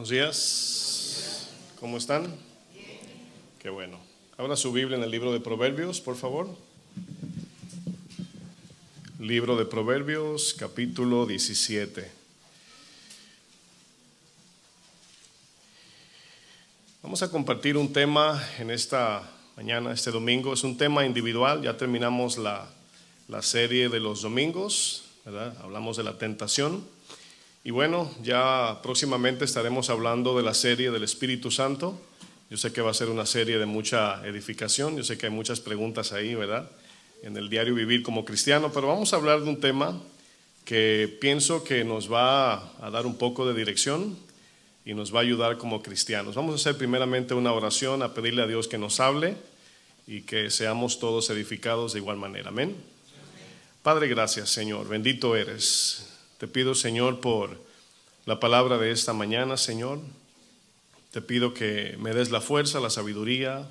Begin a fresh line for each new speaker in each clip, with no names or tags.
Buenos días. ¿Cómo están? Qué bueno. Abra su Biblia en el libro de Proverbios, por favor. Libro de Proverbios, capítulo 17. Vamos a compartir un tema en esta mañana, este domingo. Es un tema individual. Ya terminamos la serie de los domingos, ¿verdad? Hablamos de la tentación. Y bueno, ya próximamente estaremos hablando de la serie del Espíritu Santo. Yo sé que va a ser una serie de mucha edificación. Yo sé que hay muchas preguntas ahí, ¿verdad? En el diario vivir como cristiano. Pero vamos a hablar de un tema que pienso que nos va a dar un poco de dirección y nos va a ayudar como cristianos. Vamos a hacer primeramente una oración, a pedirle a Dios que nos hable y que seamos todos edificados de igual manera. Amén. Padre, gracias, Señor. Bendito eres. Te pido, Señor, por la palabra de esta mañana, Señor. Te pido que me des la fuerza, la sabiduría,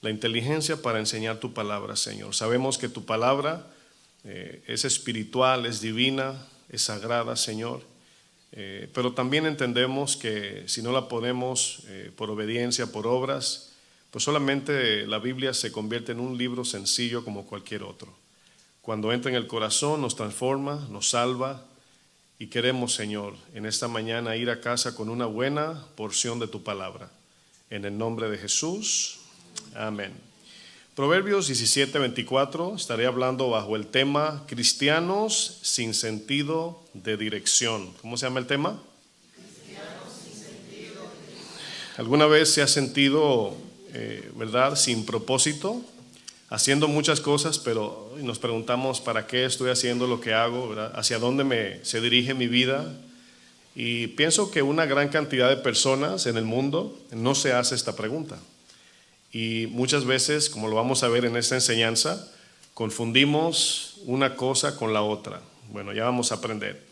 la inteligencia para enseñar tu palabra, Señor. Sabemos que tu palabra es espiritual, es divina, es sagrada, Señor. Pero también entendemos que si no la ponemos por obediencia, por obras, pues solamente la Biblia se convierte en un libro sencillo como cualquier otro. Cuando entra en el corazón nos transforma, nos salva. Y queremos, Señor, en esta mañana ir a casa con una buena porción de tu palabra. En el nombre de Jesús, amén. Proverbios 17:24, estaré hablando bajo el tema Cristianos sin sentido de dirección. ¿Cómo se llama el tema? Cristianos sin sentido de dirección. ¿Alguna vez se ha sentido, verdad, sin propósito? Haciendo muchas cosas, pero nos preguntamos para qué estoy haciendo lo que hago, ¿verdad? Hacia dónde se dirige mi vida. Y pienso que una gran cantidad de personas en el mundo no se hace esta pregunta. Y muchas veces, como lo vamos a ver en esta enseñanza, confundimos una cosa con la otra. Bueno, ya vamos a aprender.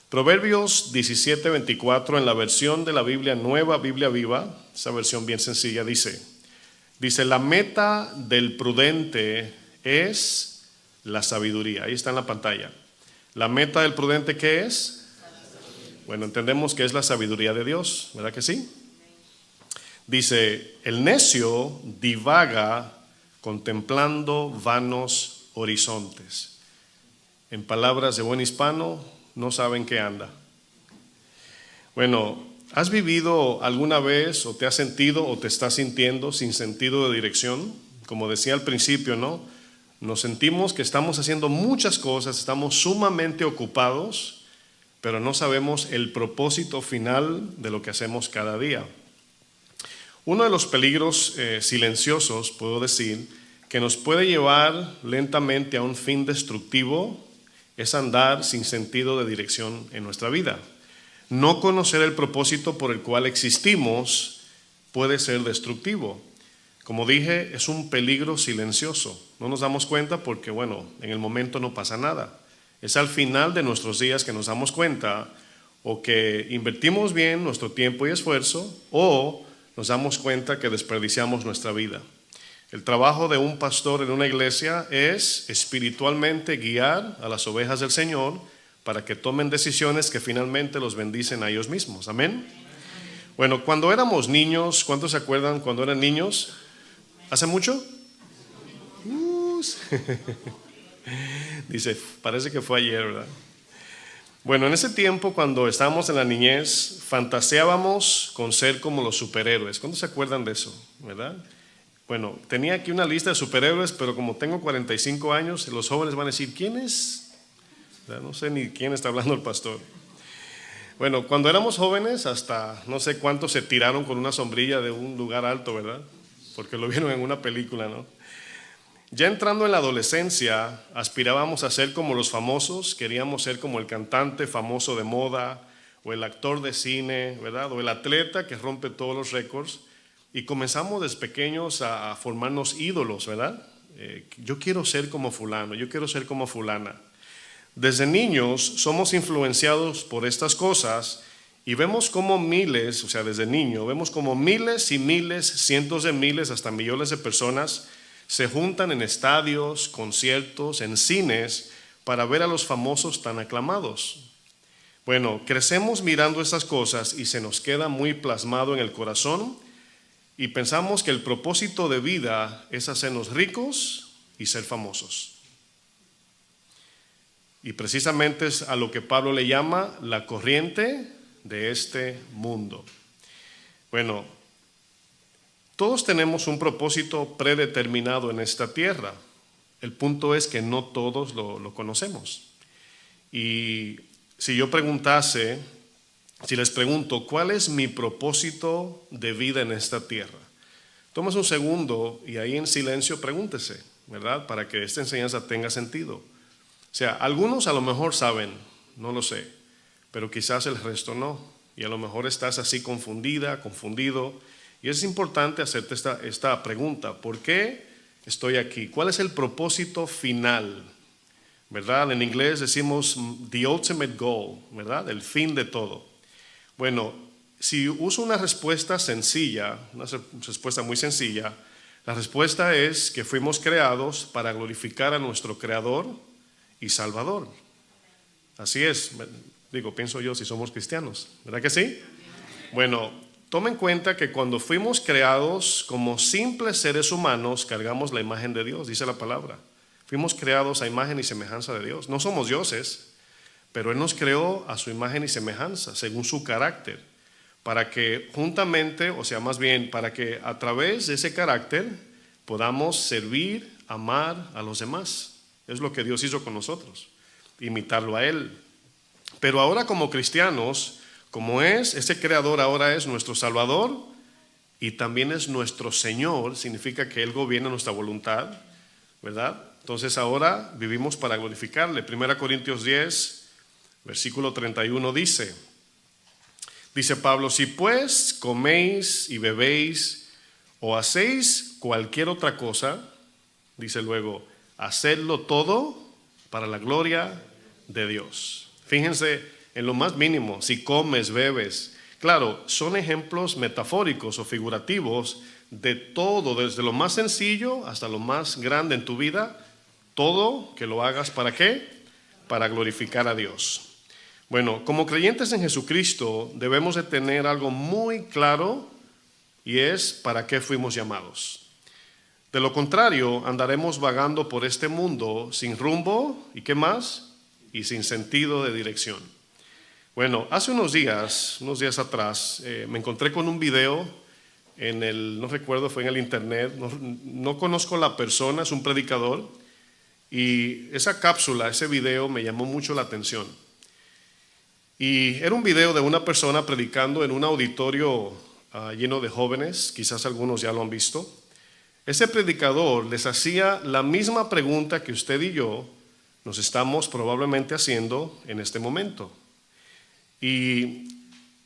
Proverbios 17:24 en la versión de la Biblia Nueva, Biblia Viva, esa versión bien sencilla, Dice, la meta del prudente es la sabiduría. Ahí está en la pantalla. ¿La meta del prudente qué es? Bueno, entendemos que es la sabiduría de Dios, ¿verdad que sí? Dice, el necio divaga contemplando vanos horizontes. En palabras de buen hispano, no saben qué anda. Bueno, ¿has vivido alguna vez o te has sentido o te estás sintiendo sin sentido de dirección? Como decía al principio, ¿no? Nos sentimos que estamos haciendo muchas cosas, estamos sumamente ocupados, pero no sabemos el propósito final de lo que hacemos cada día. Uno de los peligros silenciosos, puedo decir, que nos puede llevar lentamente a un fin destructivo es andar sin sentido de dirección en nuestra vida. No conocer el propósito por el cual existimos puede ser destructivo. Como dije, es un peligro silencioso. No nos damos cuenta porque, bueno, en el momento no pasa nada. Es al final de nuestros días que nos damos cuenta o que invertimos bien nuestro tiempo y esfuerzo o nos damos cuenta que desperdiciamos nuestra vida. El trabajo de un pastor en una iglesia es espiritualmente guiar a las ovejas del Señor para que tomen decisiones que finalmente los bendicen a ellos mismos. Amén. Bueno, cuando éramos niños, ¿cuántos se acuerdan cuando eran niños? ¿Hace mucho? Dice, parece que fue ayer, ¿verdad? Bueno, en ese tiempo, cuando estábamos en la niñez, fantaseábamos con ser como los superhéroes. ¿Cuántos se acuerdan de eso, verdad? Bueno, tenía aquí una lista de superhéroes, pero como tengo 45 años, los jóvenes van a decir, ¿quién es? No sé ni quién está hablando el pastor. Bueno, cuando éramos jóvenes, hasta no sé cuántos se tiraron con una sombrilla de un lugar alto, ¿verdad? Porque lo vieron en una película, ¿no? Ya entrando en la adolescencia, aspirábamos a ser como los famosos, queríamos ser como el cantante famoso de moda, o el actor de cine, ¿verdad? O el atleta que rompe todos los récords. Y comenzamos desde pequeños a formarnos ídolos, ¿verdad? Yo quiero ser como fulano, yo quiero ser como fulana. Desde niños somos influenciados por estas cosas y vemos como miles, o sea, desde niño, vemos como miles y miles, cientos de miles, hasta millones de personas se juntan en estadios, conciertos, en cines, para ver a los famosos tan aclamados. Bueno, crecemos mirando estas cosas y se nos queda muy plasmado en el corazón y pensamos que el propósito de vida es hacernos ricos y ser famosos. Y precisamente es a lo que Pablo le llama la corriente de este mundo. Bueno, todos tenemos un propósito predeterminado en esta tierra. El punto es que no todos lo conocemos. Y si yo preguntase, si les pregunto, ¿cuál es mi propósito de vida en esta tierra? Tomas un segundo y ahí en silencio pregúntese, ¿verdad? Para que esta enseñanza tenga sentido. O sea, algunos a lo mejor saben, no lo sé, pero quizás el resto no. Y a lo mejor estás así confundida, confundido. Y es importante hacerte esta pregunta. ¿Por qué estoy aquí? ¿Cuál es el propósito final? ¿Verdad? En inglés decimos the ultimate goal, ¿verdad? El fin de todo. Bueno, si uso una respuesta sencilla, una respuesta muy sencilla, la respuesta es que fuimos creados para glorificar a nuestro Creador y Salvador. Así es, pienso yo si somos cristianos, ¿verdad que sí? Bueno, toma en cuenta que cuando fuimos creados como simples seres humanos, cargamos la imagen de Dios, dice la palabra. Fuimos creados a imagen y semejanza de Dios. No somos dioses, pero Él nos creó a su imagen y semejanza, según su carácter, para que juntamente, o sea, más bien, para que a través de ese carácter podamos servir, amar a los demás. Es lo que Dios hizo con nosotros, imitarlo a Él. Pero ahora como cristianos, como ese creador ahora es nuestro Salvador y también es nuestro Señor, significa que Él gobierna nuestra voluntad, ¿verdad? Entonces ahora vivimos para glorificarle. 1 Corintios 10, versículo 31 dice Pablo, si pues coméis y bebéis o hacéis cualquier otra cosa, dice luego, hacedlo todo para la gloria de Dios. Fíjense en lo más mínimo, si comes, bebes. Claro, son ejemplos metafóricos o figurativos de todo, desde lo más sencillo hasta lo más grande en tu vida. Todo que lo hagas, ¿para qué? Para glorificar a Dios. Bueno, como creyentes en Jesucristo debemos de tener algo muy claro y es para qué fuimos llamados. De lo contrario, andaremos vagando por este mundo sin rumbo y ¿qué más? Y sin sentido de dirección. Bueno, hace unos días atrás, me encontré con un video no recuerdo, fue en el internet, no conozco la persona, es un predicador, y esa cápsula, ese video me llamó mucho la atención. Y era un video de una persona predicando en un auditorio lleno de jóvenes, quizás algunos ya lo han visto. Ese predicador les hacía la misma pregunta que usted y yo nos estamos probablemente haciendo en este momento. Y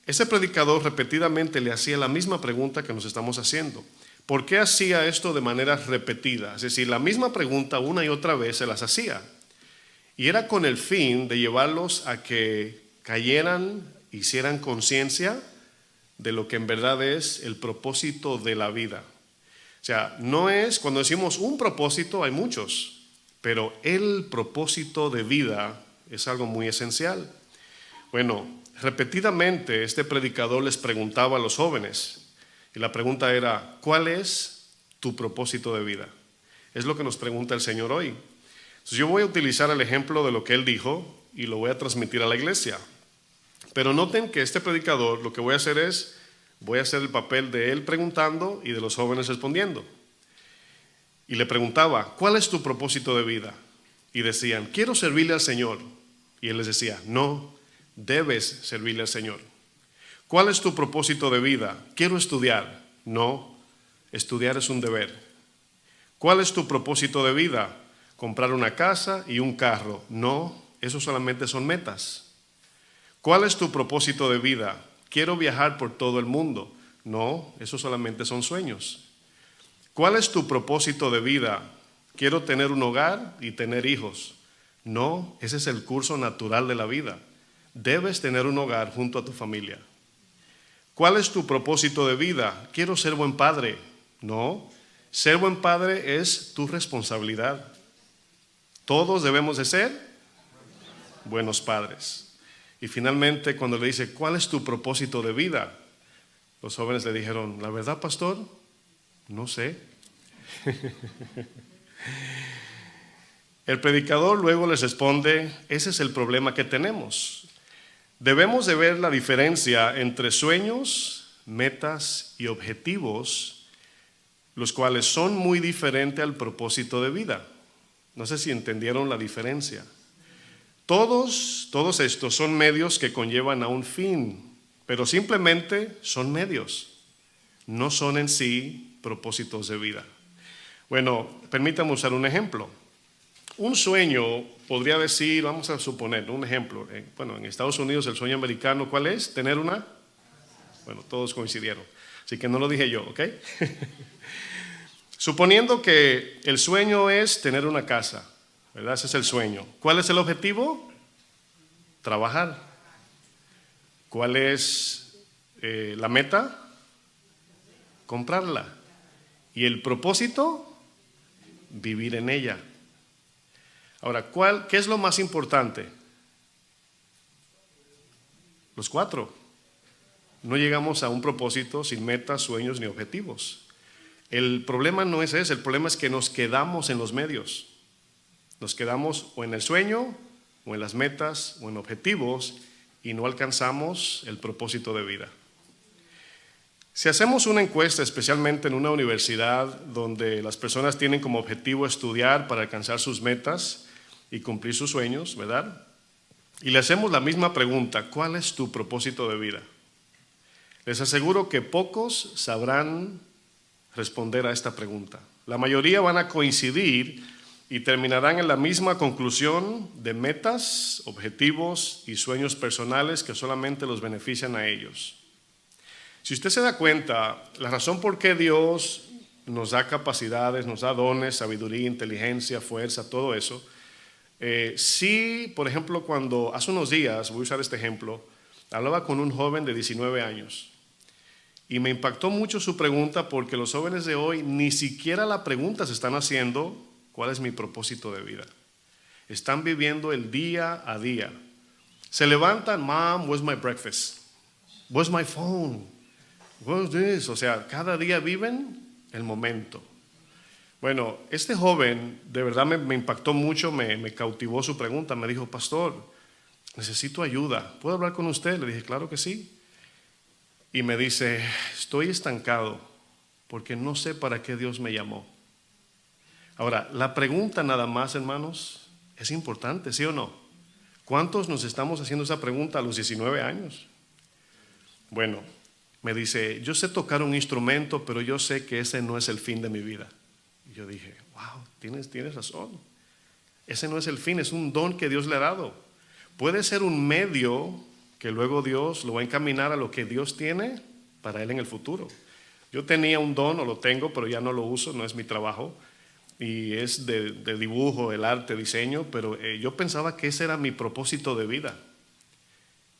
ese predicador repetidamente le hacía la misma pregunta que nos estamos haciendo. ¿Por qué hacía esto de manera repetida? Es decir, la misma pregunta una y otra vez se las hacía. Y era con el fin de llevarlos a que cayeran, hicieran conciencia de lo que en verdad es el propósito de la vida. O sea, no es, cuando decimos un propósito, hay muchos, pero el propósito de vida es algo muy esencial. Bueno, repetidamente este predicador les preguntaba a los jóvenes, y la pregunta era, ¿cuál es tu propósito de vida? Es lo que nos pregunta el Señor hoy. Entonces yo voy a utilizar el ejemplo de lo que Él dijo y lo voy a transmitir a la iglesia. Pero noten que este predicador, lo que voy a hacer es, voy a hacer el papel de él preguntando y de los jóvenes respondiendo. Y le preguntaba, ¿cuál es tu propósito de vida? Y decían, quiero servirle al Señor. Y él les decía, no, debes servirle al Señor. ¿Cuál es tu propósito de vida? Quiero estudiar. No, estudiar es un deber. ¿Cuál es tu propósito de vida? Comprar una casa y un carro. No, eso solamente son metas. ¿Cuál es tu propósito de vida? Quiero viajar por todo el mundo. No, eso solamente son sueños. ¿Cuál es tu propósito de vida? Quiero tener un hogar y tener hijos. No, ese es el curso natural de la vida. Debes tener un hogar junto a tu familia. ¿Cuál es tu propósito de vida? Quiero ser buen padre. No, ser buen padre es tu responsabilidad. Todos debemos de ser buenos padres. Y finalmente cuando le dice, ¿cuál es tu propósito de vida? Los jóvenes le dijeron, la verdad, pastor, no sé. El predicador luego les responde, ese es el problema que tenemos. Debemos de ver la diferencia entre sueños, metas y objetivos, los cuales son muy diferentes al propósito de vida. No sé si entendieron la diferencia. Todos estos son medios que conllevan a un fin, pero simplemente son medios, no son en sí propósitos de vida. Bueno, permítame usar un ejemplo. Un sueño podría decir, vamos a suponer, un ejemplo, en Estados Unidos el sueño americano, ¿cuál es? Tener una, bueno, todos coincidieron, así que no lo dije yo, ¿ok? Suponiendo que el sueño es tener una casa, ¿verdad? Ese es el sueño. ¿Cuál es el objetivo? Trabajar. ¿Cuál es la meta? Comprarla. ¿Y el propósito? Vivir en ella. Ahora, ¿qué es lo más importante? Los 4. No llegamos a un propósito sin metas, sueños ni objetivos. El problema no es ese, el problema es que nos quedamos en los medios. Nos quedamos o en el sueño, o en las metas, o en objetivos, y no alcanzamos el propósito de vida. Si hacemos una encuesta, especialmente en una universidad donde las personas tienen como objetivo estudiar para alcanzar sus metas y cumplir sus sueños, ¿verdad? Y le hacemos la misma pregunta, ¿cuál es tu propósito de vida? Les aseguro que pocos sabrán responder a esta pregunta. La mayoría van a coincidir y terminarán en la misma conclusión de metas, objetivos y sueños personales que solamente los benefician a ellos. Si usted se da cuenta, la razón por qué Dios nos da capacidades, nos da dones, sabiduría, inteligencia, fuerza, todo eso, sí, por ejemplo, cuando hace unos días, voy a usar este ejemplo, hablaba con un joven de 19 años y me impactó mucho su pregunta porque los jóvenes de hoy ni siquiera la pregunta se están haciendo, ¿cuál es mi propósito de vida? Están viviendo el día a día. Se levantan, Mom, where's my breakfast? Where's my phone? What's this? O sea, cada día viven el momento. Bueno, este joven de verdad me impactó mucho, me cautivó su pregunta. Me dijo, pastor, necesito ayuda. ¿Puedo hablar con usted? Le dije, claro que sí. Y me dice, estoy estancado porque no sé para qué Dios me llamó. Ahora, la pregunta nada más, hermanos, es importante, ¿sí o no? ¿Cuántos nos estamos haciendo esa pregunta a los 19 años? Bueno, me dice, yo sé tocar un instrumento, pero yo sé que ese no es el fin de mi vida. Y yo dije, wow, tienes razón. Ese no es el fin, es un don que Dios le ha dado. Puede ser un medio que luego Dios lo va a encaminar a lo que Dios tiene para él en el futuro. Yo tenía un don, o lo tengo, pero ya no lo uso, no es mi trabajo. Y es de dibujo, el arte, diseño, pero yo pensaba que ese era mi propósito de vida.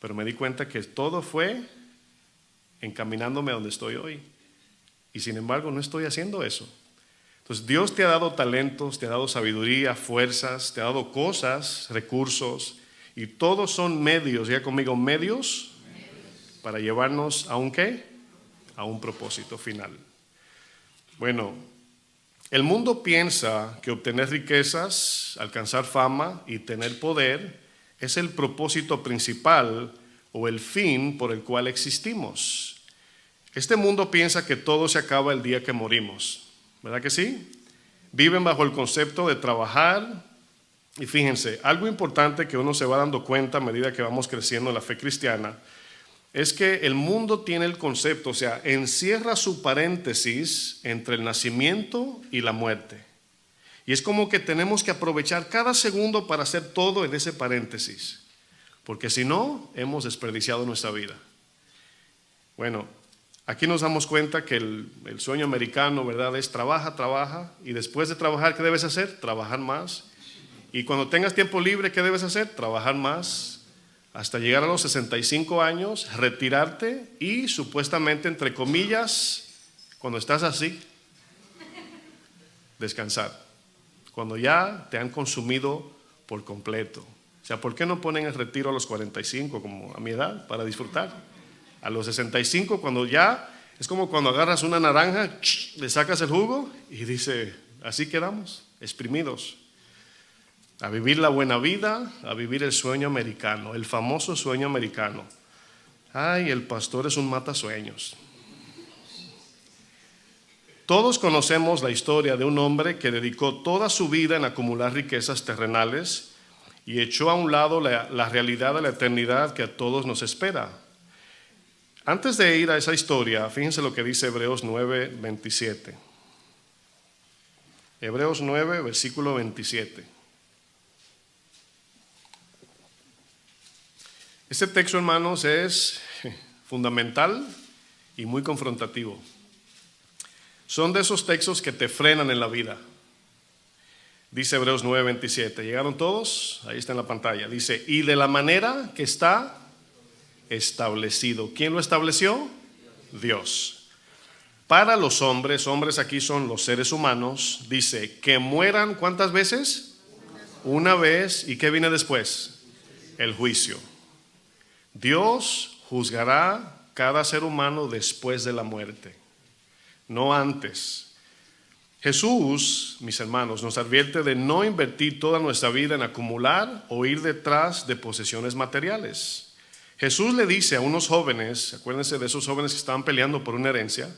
Pero me di cuenta que todo fue encaminándome a donde estoy hoy. Y sin embargo no estoy haciendo eso. Entonces Dios te ha dado talentos, te ha dado sabiduría, fuerzas, te ha dado cosas, recursos, y todos son medios, ya conmigo, medios para llevarnos a un ¿qué? A un propósito final. Bueno, el mundo piensa que obtener riquezas, alcanzar fama y tener poder es el propósito principal o el fin por el cual existimos. Este mundo piensa que todo se acaba el día que morimos, ¿verdad que sí? Viven bajo el concepto de trabajar y fíjense, algo importante que uno se va dando cuenta a medida que vamos creciendo en la fe cristiana es que el mundo tiene el concepto, o sea, encierra su paréntesis entre el nacimiento y la muerte. Y es como que tenemos que aprovechar cada segundo para hacer todo en ese paréntesis, porque si no, hemos desperdiciado nuestra vida. Bueno, aquí nos damos cuenta que el sueño americano, ¿verdad? Es trabaja, y después de trabajar, ¿qué debes hacer? Trabajar más. Y cuando tengas tiempo libre, ¿qué debes hacer? Trabajar más. Hasta llegar a los 65 años, retirarte y supuestamente, entre comillas, cuando estás así, descansar. Cuando ya te han consumido por completo. O sea, ¿por qué no ponen el retiro a los 45 como a mi edad para disfrutar? A los 65 cuando ya, es como cuando agarras una naranja, le sacas el jugo y dice, así quedamos, exprimidos. A vivir la buena vida, a vivir el sueño americano, el famoso sueño americano. Ay, el pastor es un matasueños. Todos conocemos la historia de un hombre que dedicó toda su vida en acumular riquezas terrenales y echó a un lado la realidad de la eternidad que a todos nos espera. Antes de ir a esa historia, fíjense lo que dice Hebreos 9, 27. Hebreos 9, versículo 27. Este texto, hermanos, es fundamental y muy confrontativo. Son de esos textos que te frenan en la vida. Dice Hebreos 9, 27. ¿Llegaron todos? Ahí está en la pantalla. Dice, y de la manera que está establecido. ¿Quién lo estableció? Dios. Para los hombres aquí son los seres humanos, dice, que mueran ¿cuántas veces? Una vez. ¿Y qué viene después? El juicio. Dios juzgará cada ser humano después de la muerte, no antes. Jesús, mis hermanos, nos advierte de no invertir toda nuestra vida en acumular o ir detrás de posesiones materiales. Jesús le dice a unos jóvenes, acuérdense de esos jóvenes que estaban peleando por una herencia,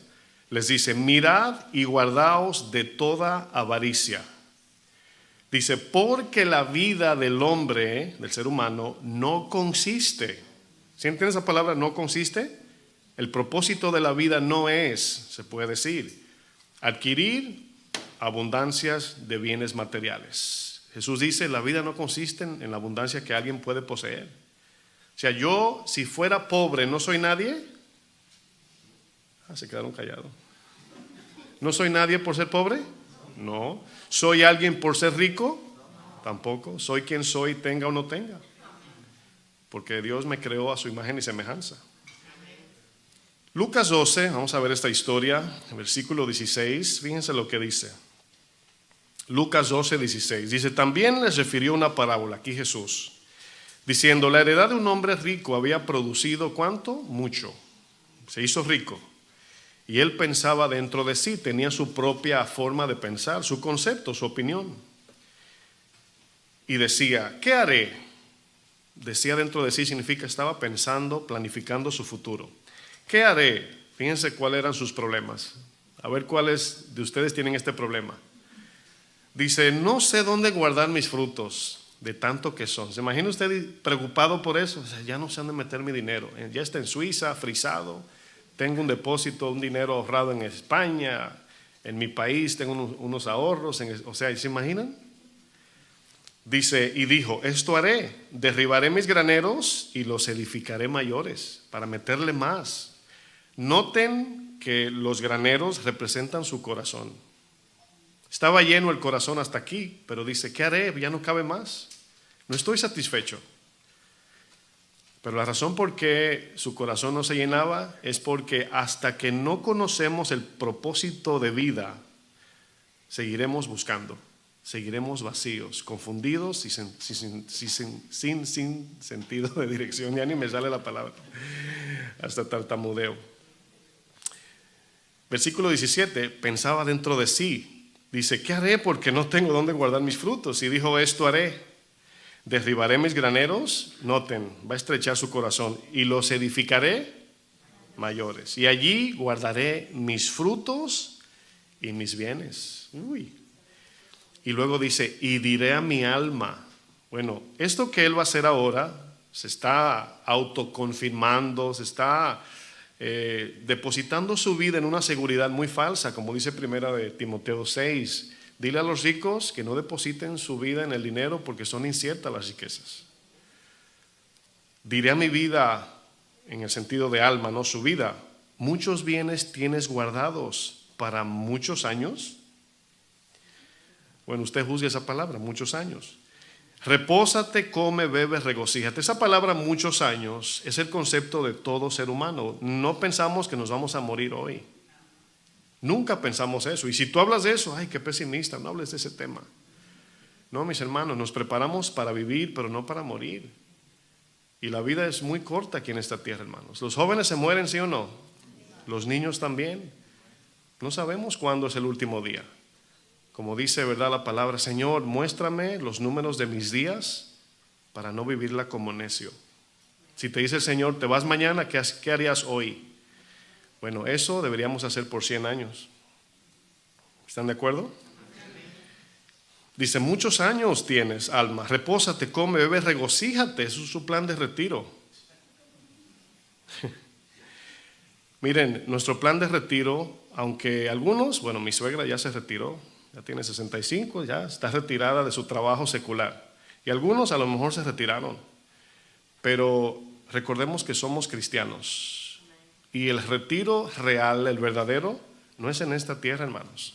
les dice, mirad y guardaos de toda avaricia. Dice, porque la vida del hombre, del ser humano, no consiste. ¿Sí entienden esa palabra? No consiste. El propósito de la vida no es, se puede decir, adquirir abundancias de bienes materiales. Jesús dice, la vida no consiste en la abundancia que alguien puede poseer. O sea, yo si fuera pobre, ¿no soy nadie? Se quedaron callados. ¿No soy nadie por ser pobre? No. ¿Soy alguien por ser rico? Tampoco. ¿Soy quien soy, tenga o no tenga? Porque Dios me creó a su imagen y semejanza. Lucas 12, vamos a ver esta historia, versículo 16, fíjense lo que dice. Lucas 12, 16, dice, también les refirió una parábola, aquí Jesús, diciendo, la heredad de un hombre rico había producido, ¿cuánto? Mucho. Se hizo rico. Y él pensaba dentro de sí, tenía su propia forma de pensar, su concepto, su opinión. Y decía, ¿qué haré? Decía dentro de sí significa estaba pensando, planificando su futuro. ¿Qué haré? Fíjense cuáles eran sus problemas. A ver cuáles de ustedes tienen este problema. Dice, no sé dónde guardar mis frutos de tanto que son. ¿Se imagina usted preocupado por eso? O sea, ya no sé dónde meter mi dinero. Ya está en Suiza, frisado. Tengo un depósito, un dinero ahorrado en España. En mi país tengo unos ahorros. O sea, ¿se imaginan? Dice, y dijo, esto haré, derribaré mis graneros y los edificaré mayores para meterle más. Noten que los graneros representan su corazón. Estaba lleno el corazón hasta aquí, pero dice, ¿qué haré? Ya no cabe más. No estoy satisfecho. Pero la razón por qué su corazón no se llenaba es porque hasta que no conocemos el propósito de vida, seguiremos buscando. Seguiremos vacíos, confundidos y sin sentido de dirección. Ya ni me sale la palabra, hasta tartamudeo. Versículo 17, pensaba dentro de sí. Dice, ¿qué haré? Porque no tengo dónde guardar mis frutos. Y dijo, esto haré. Derribaré mis graneros, noten, va a estrechar su corazón. Y los edificaré mayores. Y allí guardaré mis frutos y mis bienes. Y luego dice, y diré a mi alma. Bueno, esto que él va a hacer ahora se está autoconfirmando, se está depositando su vida en una seguridad muy falsa, como dice primera de Timoteo 6. Dile a los ricos que no depositen su vida en el dinero porque son inciertas las riquezas. Diré a mi vida, en el sentido de alma, no su vida, muchos bienes tienes guardados para muchos años. Bueno, usted juzgue esa palabra, muchos años. Repósate, come, bebe, regocíjate. Esa palabra muchos años es el concepto de todo ser humano. No pensamos que nos vamos a morir hoy. Nunca pensamos eso. Y si tú hablas de eso, ay, qué pesimista, no hables de ese tema. No, mis hermanos, nos preparamos para vivir, pero no para morir. Y la vida es muy corta aquí en esta tierra, hermanos. Los jóvenes se mueren, ¿sí o no? Los niños también. No sabemos cuándo es el último día. Como dice, ¿verdad?, la palabra: Señor, muéstrame los números de mis días para no vivirla como necio. Si te dice el Señor, te vas mañana, ¿qué harías hoy? Bueno, eso deberíamos hacer por 100 años. ¿Están de acuerdo? Dice: muchos años tienes, alma, repósate, come, bebe, regocíjate. Eso es su plan de retiro. Miren, nuestro plan de retiro, aunque algunos, bueno, mi suegra ya se retiró, ya tiene 65, ya está retirada de su trabajo secular. Y algunos a lo mejor se retiraron. Pero recordemos que somos cristianos. Y el retiro real, el verdadero, no es en esta tierra, hermanos.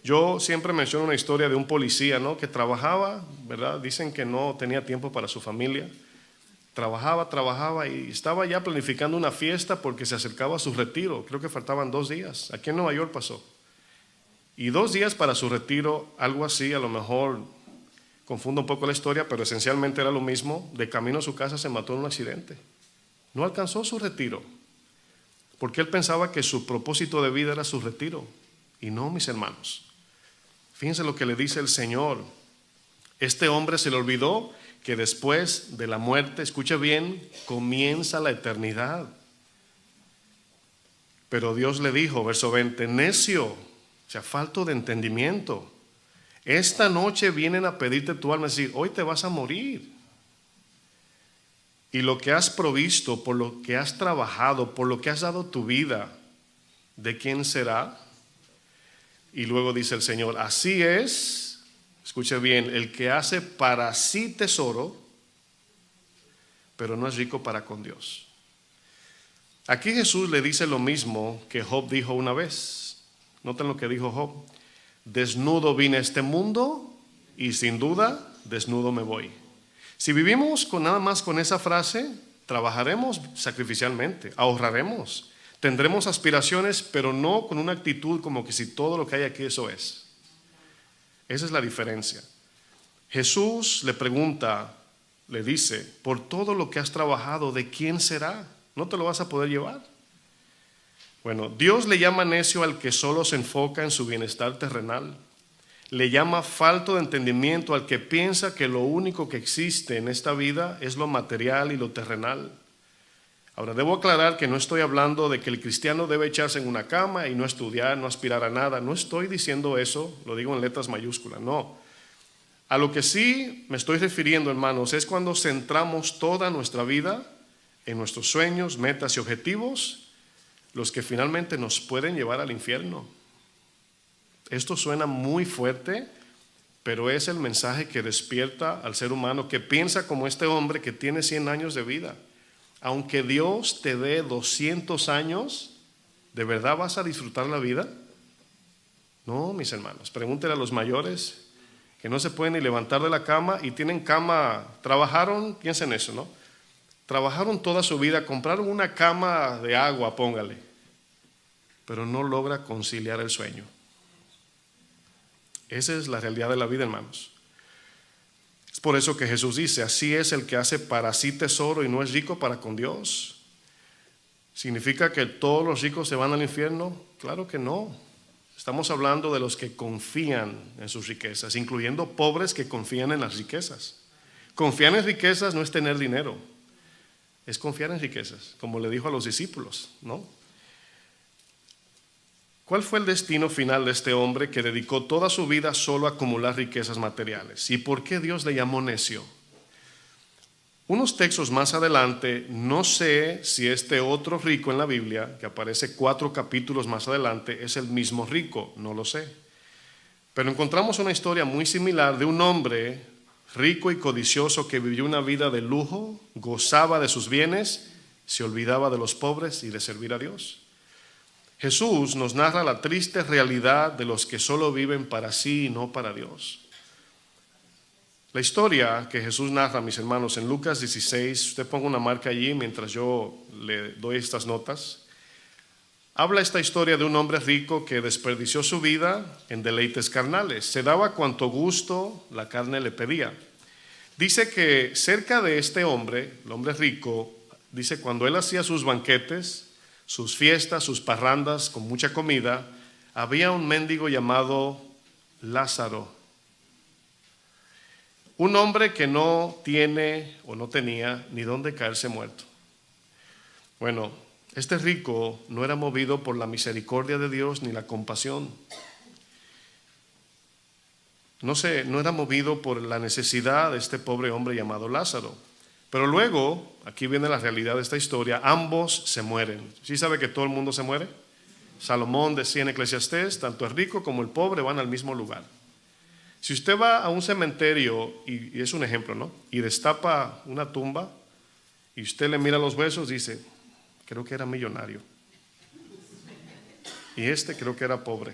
Yo siempre menciono una historia de un policía, ¿no?, que trabajaba, ¿verdad? Dicen que no tenía tiempo para su familia. Trabajaba y estaba ya planificando una fiesta porque se acercaba a su retiro. Creo que faltaban 2 días. Aquí en Nueva York pasó. Y 2 días para su retiro, algo así, a lo mejor confundo un poco la historia, pero esencialmente era lo mismo. De camino a su casa se mató en un accidente. No alcanzó su retiro, porque él pensaba que su propósito de vida era su retiro. Y no, mis hermanos. Fíjense lo que le dice el Señor. Este hombre se le olvidó que después de la muerte, escuche bien, comienza la eternidad. Pero Dios le dijo, verso 20, necio, o sea, falto de entendimiento. Esta noche vienen a pedirte tu alma, es decir, hoy te vas a morir. Y lo que has provisto, por lo que has trabajado, por lo que has dado tu vida, ¿de quién será? Y luego dice el Señor, así es, escuche bien, el que hace para sí tesoro, pero no es rico para con Dios. Aquí Jesús le dice lo mismo que Job dijo una vez. Noten lo que dijo Job: desnudo vine a este mundo y sin duda desnudo me voy. Si vivimos nada más con esa frase, trabajaremos sacrificialmente, ahorraremos, tendremos aspiraciones, pero no con una actitud como que si todo lo que hay aquí eso es. Esa es la diferencia. Jesús le pregunta, le dice, por todo lo que has trabajado, ¿de quién será? ¿No te lo vas a poder llevar? Bueno, Dios le llama necio al que solo se enfoca en su bienestar terrenal. Le llama falto de entendimiento al que piensa que lo único que existe en esta vida es lo material y lo terrenal. Ahora, debo aclarar que no estoy hablando de que el cristiano debe echarse en una cama y no estudiar, no aspirar a nada. No estoy diciendo eso, lo digo en letras mayúsculas, no. A lo que sí me estoy refiriendo, hermanos, es cuando centramos toda nuestra vida en nuestros sueños, metas y objetivos, los que finalmente nos pueden llevar al infierno. Esto suena muy fuerte, pero es el mensaje que despierta al ser humano que piensa como este hombre que tiene 100 años de vida. Aunque Dios te dé 200 años, ¿de verdad vas a disfrutar la vida? No, mis hermanos, pregúntenle a los mayores que no se pueden ni levantar de la cama y tienen cama, trabajaron, piensen eso, ¿no? Trabajaron toda su vida, compraron una cama de agua, póngale, pero no logra conciliar el sueño. Esa es la realidad de la vida, hermanos. Es por eso que Jesús dice, así es el que hace para sí tesoro y no es rico para con Dios. ¿Significa que todos los ricos se van al infierno? Claro que no. Estamos hablando de los que confían en sus riquezas, incluyendo pobres que confían en las riquezas. Confiar en riquezas no es tener dinero, es confiar en riquezas, como le dijo a los discípulos, ¿no? ¿Cuál fue el destino final de este hombre que dedicó toda su vida solo a acumular riquezas materiales? ¿Y por qué Dios le llamó necio? Unos textos más adelante, no sé si este otro rico en la Biblia, que aparece 4 capítulos más adelante, es el mismo rico, no lo sé. Pero encontramos una historia muy similar de un hombre rico y codicioso que vivió una vida de lujo, gozaba de sus bienes, se olvidaba de los pobres y de servir a Dios. Jesús nos narra la triste realidad de los que solo viven para sí y no para Dios. La historia que Jesús narra, mis hermanos, en Lucas 16, usted ponga una marca allí mientras yo le doy estas notas. habla esta historia de un hombre rico que desperdició su vida en deleites carnales. Se daba cuanto gusto la carne le pedía. Dice que cerca de este hombre, el hombre rico, dice cuando él hacía sus banquetes, sus fiestas, sus parrandas con mucha comida, había un mendigo llamado Lázaro. Un hombre que no tiene o no tenía ni dónde caerse muerto. Bueno, este rico no era movido por la misericordia de Dios ni la compasión. No era movido por la necesidad de este pobre hombre llamado Lázaro. Pero luego, aquí viene la realidad de esta historia, ambos se mueren. ¿Sí sabe que todo el mundo se muere? Salomón decía en Eclesiastés, tanto el rico como el pobre van al mismo lugar. Si usted va a un cementerio, y es un ejemplo, ¿no? Y destapa una tumba, y usted le mira los huesos, dice, creo que era millonario. Y este creo que era pobre.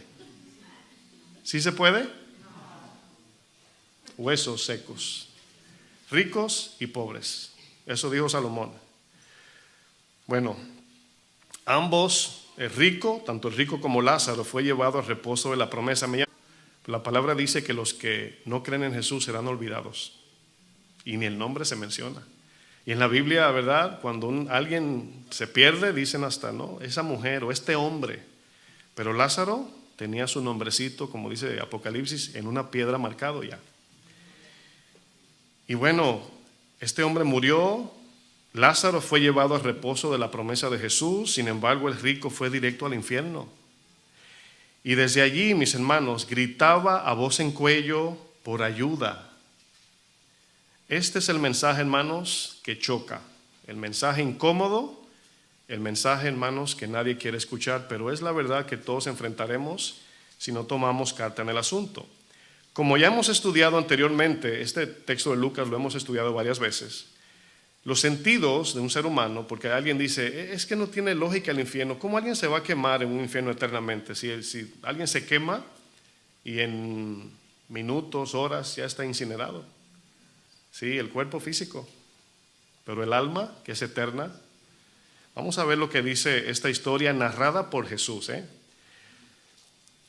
¿Sí se puede? Huesos secos, ricos y pobres. Eso dijo Salomón. Bueno, ambos, tanto el rico como Lázaro, fue llevado al reposo de la promesa. La palabra dice que los que no creen en Jesús serán olvidados. Y ni el nombre se menciona. Y en la Biblia, ¿verdad? Cuando alguien se pierde, dicen hasta, ¿no? Esa mujer o este hombre. Pero Lázaro tenía su nombrecito, como dice Apocalipsis, en una piedra marcado ya. Y bueno, este hombre murió, Lázaro fue llevado al reposo de la promesa de Jesús, sin embargo el rico fue directo al infierno. Y desde allí, mis hermanos, gritaba a voz en cuello por ayuda. Este es el mensaje, hermanos, que choca, el mensaje incómodo, el mensaje, hermanos, que nadie quiere escuchar, pero es la verdad que todos enfrentaremos si no tomamos carta en el asunto. Como ya hemos estudiado anteriormente, este texto de Lucas lo hemos estudiado varias veces, los sentidos de un ser humano, porque alguien dice, es que no tiene lógica el infierno, ¿cómo alguien se va a quemar en un infierno eternamente? Si alguien se quema y en minutos, horas ya está incinerado. Sí, el cuerpo físico, pero el alma, que es eterna. Vamos a ver lo que dice esta historia narrada por Jesús,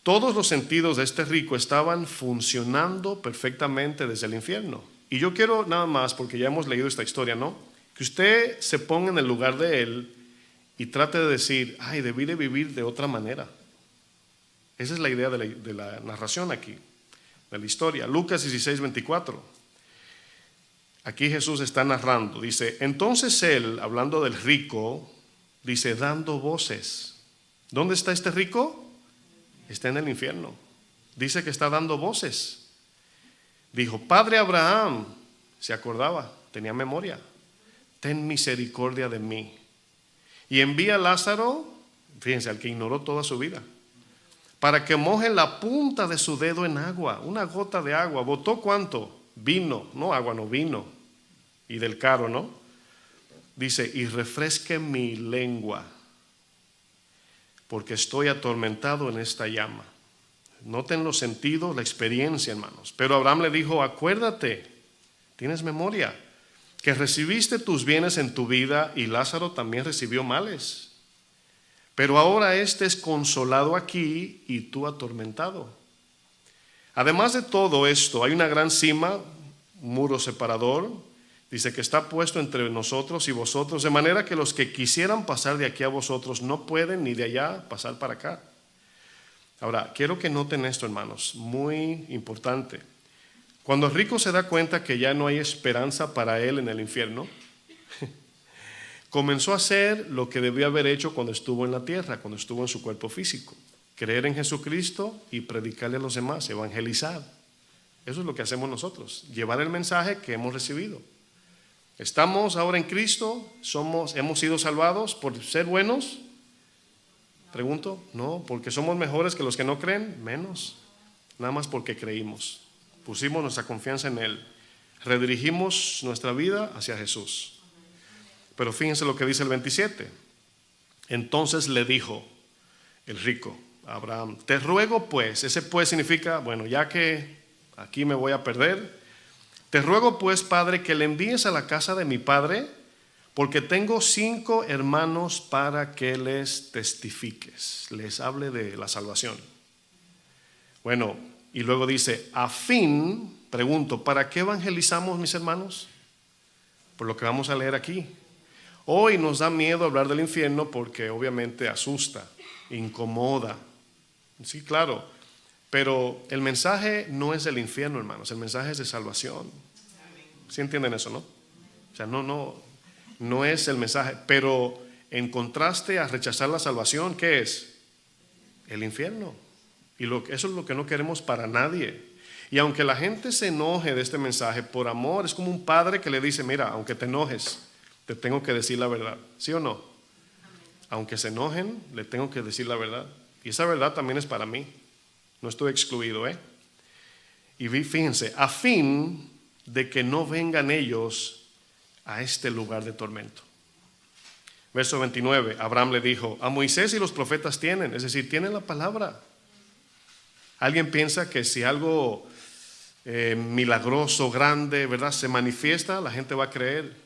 Todos los sentidos de este rico estaban funcionando perfectamente desde el infierno. Y yo quiero nada más, porque ya hemos leído esta historia, ¿no? Que usted se ponga en el lugar de él y trate de decir, ay, debí de vivir de otra manera. Esa es la idea de la narración aquí, de la historia. Lucas 16, 24. Aquí Jesús está narrando, dice, entonces él, hablando del rico, dice, dando voces. ¿Dónde está este rico? Está en el infierno. Dice que está dando voces. Dijo, Padre Abraham, se acordaba, tenía memoria, ten misericordia de mí. Y envía a Lázaro, fíjense, al que ignoró toda su vida, para que moje la punta de su dedo en agua, una gota de agua. ¿Botó cuánto? Vino, no agua, no vino. Y del caro, ¿no? Dice, y refresque mi lengua, porque estoy atormentado en esta llama. Noten los sentidos, la experiencia, hermanos. Pero Abraham le dijo, acuérdate, tienes memoria, que recibiste tus bienes en tu vida y Lázaro también recibió males. Pero ahora este es consolado aquí y tú atormentado. Además de todo esto, hay una gran cima, un muro separador, dice que está puesto entre nosotros y vosotros, de manera que los que quisieran pasar de aquí a vosotros no pueden ni de allá pasar para acá. Ahora, quiero que noten esto, hermanos, muy importante. Cuando el rico se da cuenta que ya no hay esperanza para él en el infierno, comenzó a hacer lo que debió haber hecho cuando estuvo en la tierra, cuando estuvo en su cuerpo físico. Creer en Jesucristo y predicarle a los demás, evangelizar. Eso es lo que hacemos nosotros, llevar el mensaje que hemos recibido. Estamos ahora en Cristo, hemos sido salvados por ser buenos. Pregunto, no, porque somos mejores que los que no creen, menos, nada más porque creímos, pusimos nuestra confianza en Él, redirigimos nuestra vida hacia Jesús. Pero fíjense lo que dice el 27. Entonces le dijo el rico a Abraham, te ruego pues, ese pues significa, bueno, ya que aquí me voy a perder, te ruego pues, Padre, que le envíes a la casa de mi padre, porque tengo 5 hermanos para que les testifiques, les hable de la salvación. Bueno, y luego dice, a fin, pregunto, ¿para qué evangelizamos, mis hermanos? Por lo que vamos a leer aquí. Hoy nos da miedo hablar del infierno porque obviamente asusta, incomoda. Sí, claro, pero el mensaje no es del infierno, hermanos, el mensaje es de salvación. ¿Sí entienden eso, no? O sea, no es el mensaje, pero en contraste a rechazar la salvación, ¿qué es? El infierno. Y eso es lo que no queremos para nadie. Y aunque la gente se enoje de este mensaje, por amor, es como un padre que le dice, mira, aunque te enojes, te tengo que decir la verdad. ¿Sí o no? Aunque se enojen, le tengo que decir la verdad. Y esa verdad también es para mí. No estoy excluido, ¿eh? Y fíjense, a fin de que no vengan ellos a este lugar de tormento. Verso 29, Abraham le dijo, a Moisés y los profetas tienen, es decir, tienen la palabra. Alguien piensa que si algo milagroso, grande, ¿verdad?, se manifiesta, la gente va a creer.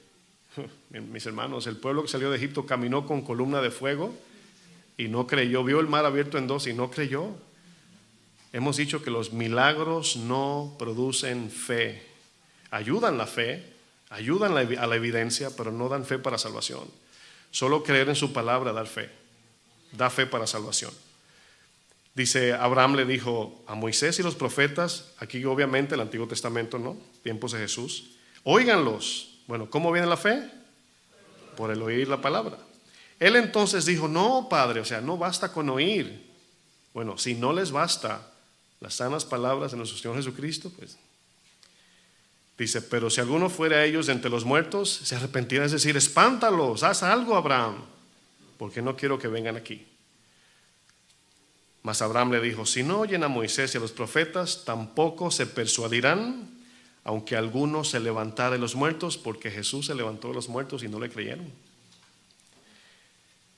Mis hermanos, el pueblo que salió de Egipto caminó con columna de fuego y no creyó, vio el mar abierto en 2 y no creyó. Hemos dicho que los milagros no producen fe, ayudan la fe, ayudan a la evidencia, pero no dan fe para salvación. Solo creer en su palabra da fe para salvación. Dice, Abraham le dijo a Moisés y los profetas, aquí obviamente el Antiguo Testamento, ¿no? Tiempos de Jesús, óiganlos. Bueno, ¿cómo viene la fe? Por el oír la palabra. Él entonces dijo, no, Padre, o sea, no basta con oír. Bueno, si no les basta las sanas palabras de nuestro Señor Jesucristo, pues dice, pero si alguno fuera a ellos de entre los muertos, se arrepentirá, es decir, espántalos, haz algo, Abraham, porque no quiero que vengan aquí. Mas Abraham le dijo, si no oyen a Moisés y a los profetas, tampoco se persuadirán, aunque alguno se levantara de los muertos, porque Jesús se levantó de los muertos y no le creyeron.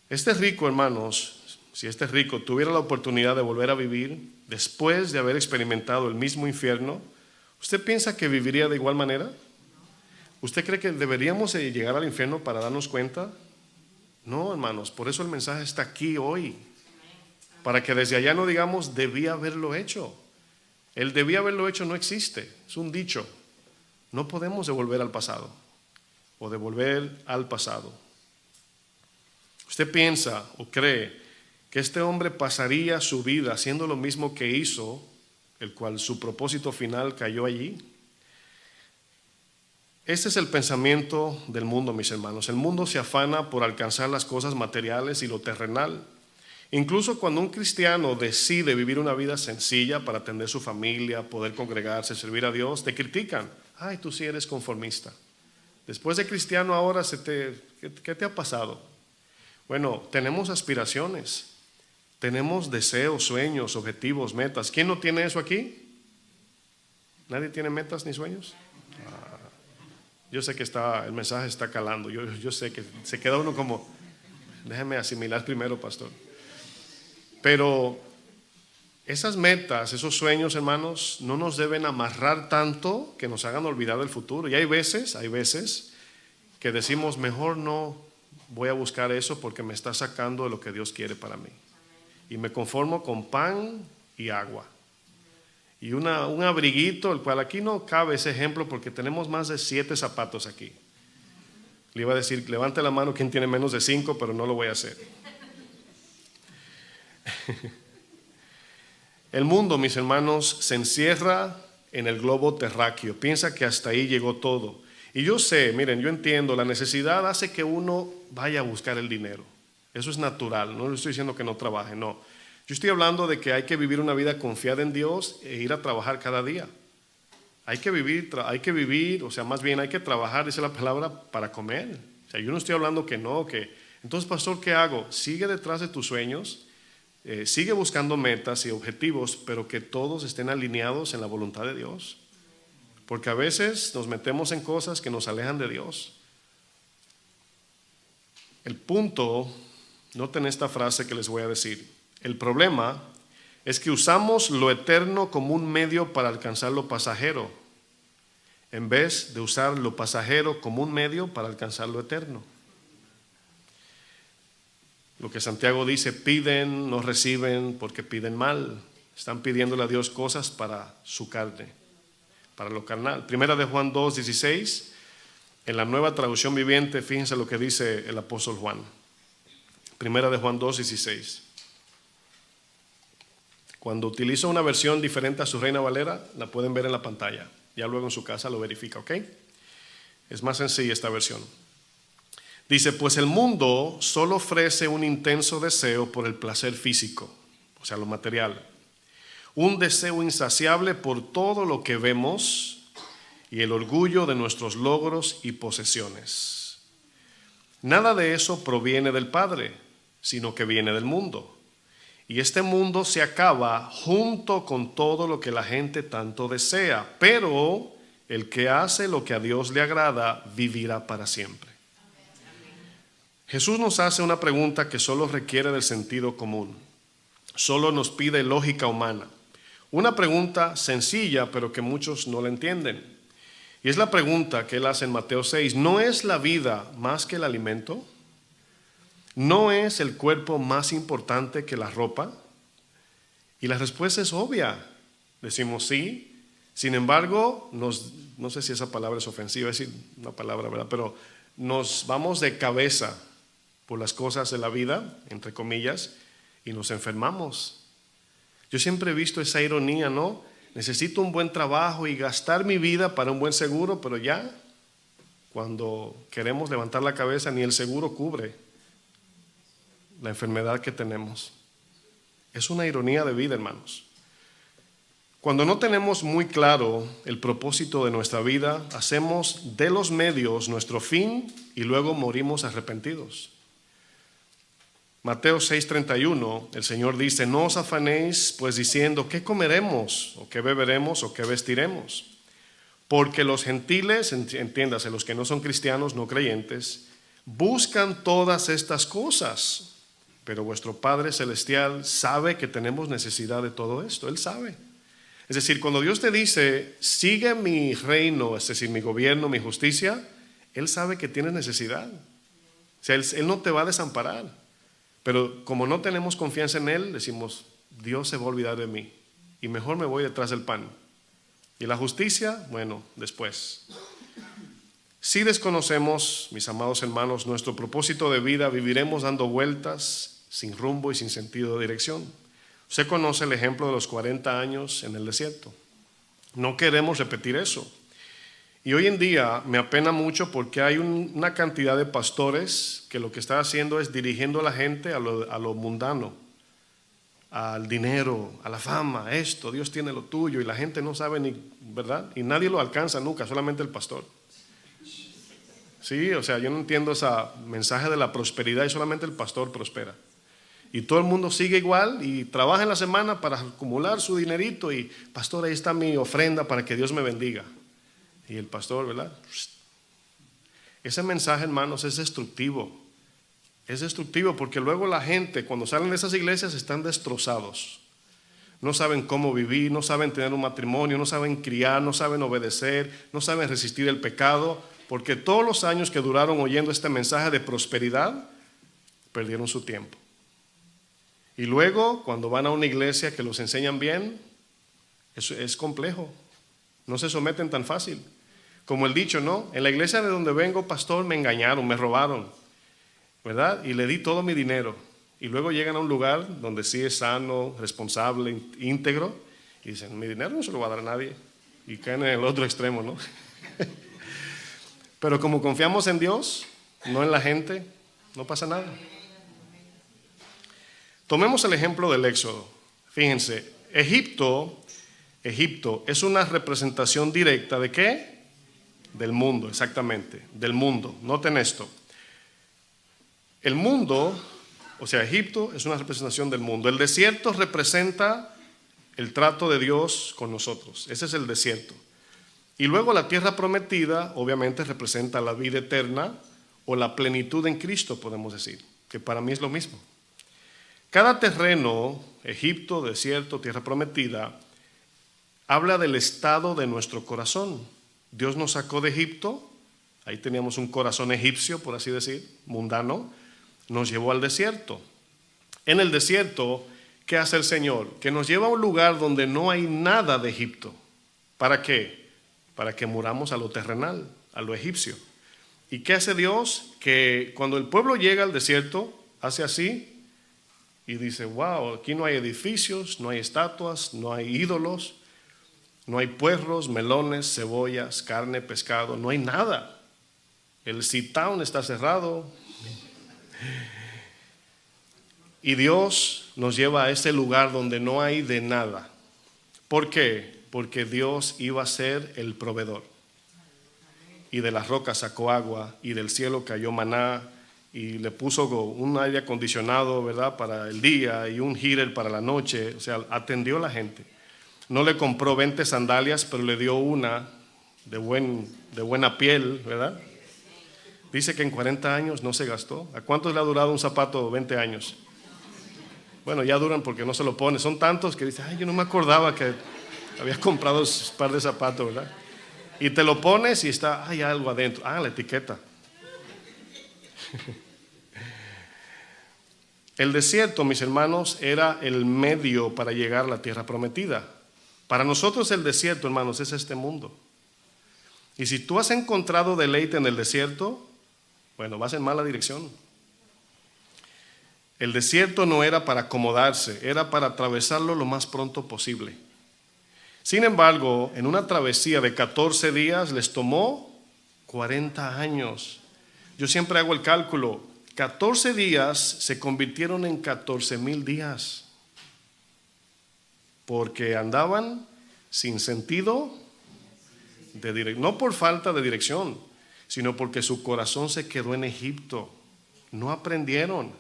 Este rico, hermanos, si este rico tuviera la oportunidad de volver a vivir después de haber experimentado el mismo infierno, ¿usted piensa que viviría de igual manera? ¿Usted cree que deberíamos llegar al infierno para darnos cuenta? No, hermanos, por eso el mensaje está aquí hoy, para que desde allá no digamos debía haberlo hecho. El debía haberlo hecho no existe, es un dicho. No podemos devolver al pasado o devolver al pasado. ¿Usted piensa o cree que este hombre pasaría su vida haciendo lo mismo que hizo, el cual su propósito final cayó allí? Este es el pensamiento del mundo, mis hermanos. El mundo se afana por alcanzar las cosas materiales y lo terrenal. Incluso cuando un cristiano decide vivir una vida sencilla para atender su familia, poder congregarse, servir a Dios, te critican. Ay, tú sí eres conformista. Después de cristiano ahora, ¿qué te ha pasado? Bueno, tenemos aspiraciones, tenemos deseos, sueños, objetivos, metas. ¿Quién no tiene eso aquí? ¿Nadie tiene metas ni sueños? Yo sé que el mensaje está calando. Yo sé que se queda uno como, déjeme asimilar primero, pastor. Pero esas metas, esos sueños, hermanos, no nos deben amarrar tanto que nos hagan olvidar del futuro. Y hay veces que decimos, mejor no voy a buscar eso porque me está sacando de lo que Dios quiere para mí. Y me conformo con pan y agua. Y un abriguito, el cual aquí no cabe ese ejemplo porque tenemos más de 7 zapatos aquí. Le iba a decir, levante la mano quien tiene menos de 5, pero no lo voy a hacer. El mundo, mis hermanos, se encierra en el globo terráqueo, piensa que hasta ahí llegó todo. Y yo sé, miren, yo entiendo, la necesidad hace que uno vaya a buscar el dinero. Eso es natural, no le estoy diciendo que no trabaje, no. Yo estoy hablando de que hay que vivir una vida confiada en Dios e ir a trabajar cada día. Hay que vivir, o sea, más bien hay que trabajar, dice la palabra, para comer. O sea, yo no estoy hablando que no, que... Entonces, pastor, ¿qué hago? Sigue detrás de tus sueños. Sigue buscando metas y objetivos, pero que todos estén alineados en la voluntad de Dios, porque a veces nos metemos en cosas que nos alejan de Dios. El punto, noten esta frase que les voy a decir, el problema es que usamos lo eterno como un medio para alcanzar lo pasajero, en vez de usar lo pasajero como un medio para alcanzar lo eterno. Lo que Santiago dice, piden, no reciben porque piden mal. Están pidiéndole a Dios cosas para su carne, para lo carnal. Primera de Juan 2:16, en la Nueva Traducción Viviente, fíjense lo que dice el apóstol Juan. Primera de Juan 2:16. Cuando utilizo una versión diferente a su Reina Valera, la pueden ver en la pantalla. Ya luego en su casa lo verifica, ¿ok? Es más sencilla esta versión. Dice, pues el mundo solo ofrece un intenso deseo por el placer físico, o sea, lo material. Un deseo insaciable por todo lo que vemos y el orgullo de nuestros logros y posesiones. Nada de eso proviene del Padre, sino que viene del mundo. Y este mundo se acaba junto con todo lo que la gente tanto desea, pero el que hace lo que a Dios le agrada vivirá para siempre. Jesús nos hace una pregunta que solo requiere del sentido común, solo nos pide lógica humana. Una pregunta sencilla, pero que muchos no la entienden. Y es la pregunta que él hace en Mateo 6. ¿No es la vida más que el alimento? ¿No es el cuerpo más importante que la ropa? Y la respuesta es obvia. Decimos sí. Sin embargo, no sé si esa palabra es ofensiva, es decir, una palabra, ¿verdad? Pero nos vamos de cabeza por las cosas de la vida, entre comillas, y nos enfermamos. Yo siempre he visto esa ironía, ¿no? Necesito un buen trabajo y gastar mi vida para un buen seguro, pero ya, cuando queremos levantar la cabeza, ni el seguro cubre la enfermedad que tenemos. Es una ironía de vida, hermanos. Cuando no tenemos muy claro el propósito de nuestra vida, hacemos de los medios nuestro fin y luego morimos arrepentidos. Mateo 6:31, el Señor dice, no os afanéis pues diciendo, ¿qué comeremos? ¿O qué beberemos? ¿O qué vestiremos? Porque los gentiles, entiéndase, los que no son cristianos, no creyentes, buscan todas estas cosas. Pero vuestro Padre Celestial sabe que tenemos necesidad de todo esto, Él sabe. Es decir, cuando Dios te dice, sigue mi reino, es decir, mi gobierno, mi justicia, Él sabe que tienes necesidad. O sea, Él no te va a desamparar. Pero como no tenemos confianza en Él, decimos, Dios se va a olvidar de mí y mejor me voy detrás del pan. Y la justicia, bueno, después. Si desconocemos, mis amados hermanos, nuestro propósito de vida, viviremos dando vueltas sin rumbo y sin sentido de dirección. Usted conoce el ejemplo de los 40 años en el desierto. No queremos repetir eso. Y hoy en día me apena mucho porque hay una cantidad de pastores que lo que están haciendo es dirigiendo a la gente a lo mundano, al dinero, a la fama, esto, Dios tiene lo tuyo y la gente no sabe ni, ¿verdad? Y nadie lo alcanza nunca, solamente el pastor. Sí, o sea, yo no entiendo ese mensaje de la prosperidad y solamente el pastor prospera. Y todo el mundo sigue igual y trabaja en la semana para acumular su dinerito y pastor, ahí está mi ofrenda para que Dios me bendiga. Y el pastor, ¿verdad? Ese mensaje, hermanos, es destructivo. Es destructivo porque luego la gente, cuando salen de esas iglesias, están destrozados. No saben cómo vivir, no saben tener un matrimonio, no saben criar, no saben obedecer, no saben resistir el pecado, porque todos los años que duraron oyendo este mensaje de prosperidad, perdieron su tiempo. Y luego, cuando van a una iglesia que los enseñan bien, eso es complejo. No se someten tan fácil. Como el dicho, ¿no? En la iglesia de donde vengo, pastor, me engañaron, me robaron, ¿verdad? Y le di todo mi dinero. Y luego llegan a un lugar donde sí es sano, responsable, íntegro, y dicen, mi dinero no se lo va a dar a nadie. Y caen en el otro extremo, ¿no? Pero como confiamos en Dios, no en la gente, no pasa nada. Tomemos el ejemplo del Éxodo. Fíjense, Egipto es una representación directa ¿de qué? Del mundo, exactamente, del mundo. Noten esto. El mundo, o sea, Egipto es una representación del mundo. El desierto representa el trato de Dios con nosotros. Ese es el desierto. Y luego la tierra prometida, obviamente, representa la vida eterna o la plenitud en Cristo, podemos decir, que para mí es lo mismo. Cada terreno, Egipto, desierto, tierra prometida, habla del estado de nuestro corazón. Dios nos sacó de Egipto, ahí teníamos un corazón egipcio, por así decir, mundano, nos llevó al desierto, En el desierto, ¿qué hace el Señor? Que nos lleva a un lugar donde no hay nada de Egipto. ¿Para qué? Para que muramos a lo terrenal, a lo egipcio. ¿Y qué hace Dios? Que cuando el pueblo llega al desierto, hace así y dice, wow, aquí no hay edificios, no hay estatuas, no hay ídolos, no hay puerros, melones, cebollas, carne, pescado, no hay nada. El sit-down está cerrado. Y Dios nos lleva a ese lugar donde no hay de nada. ¿Por qué? Porque Dios iba a ser el proveedor. Y de las rocas sacó agua, y del cielo cayó maná, y le puso un aire acondicionado, ¿verdad?, para el día, y un heater para la noche. O sea, atendió a la gente. No le compró 20 sandalias, pero le dio una de buena piel, ¿verdad? Dice que en 40 años no se gastó. ¿A cuántos le ha durado un zapato 20 años? Bueno, ya duran porque no se lo pone. Son tantos que dicen, ay, yo no me acordaba que había comprado un par de zapatos, ¿verdad? Y te lo pones y está, hay algo adentro. Ah, la etiqueta. El desierto, mis hermanos, era el medio para llegar a la tierra prometida. Para nosotros el desierto, hermanos, es este mundo. Y si tú has encontrado deleite en el desierto, bueno, vas en mala dirección. El desierto no era para acomodarse, era para atravesarlo lo más pronto posible. Sin embargo, en una travesía de 14 días les tomó 40 años. Yo siempre hago el cálculo, 14 días se convirtieron en 14,000 días. Porque andaban sin sentido de dirección, no por falta de dirección, sino porque su corazón se quedó en Egipto. No aprendieron.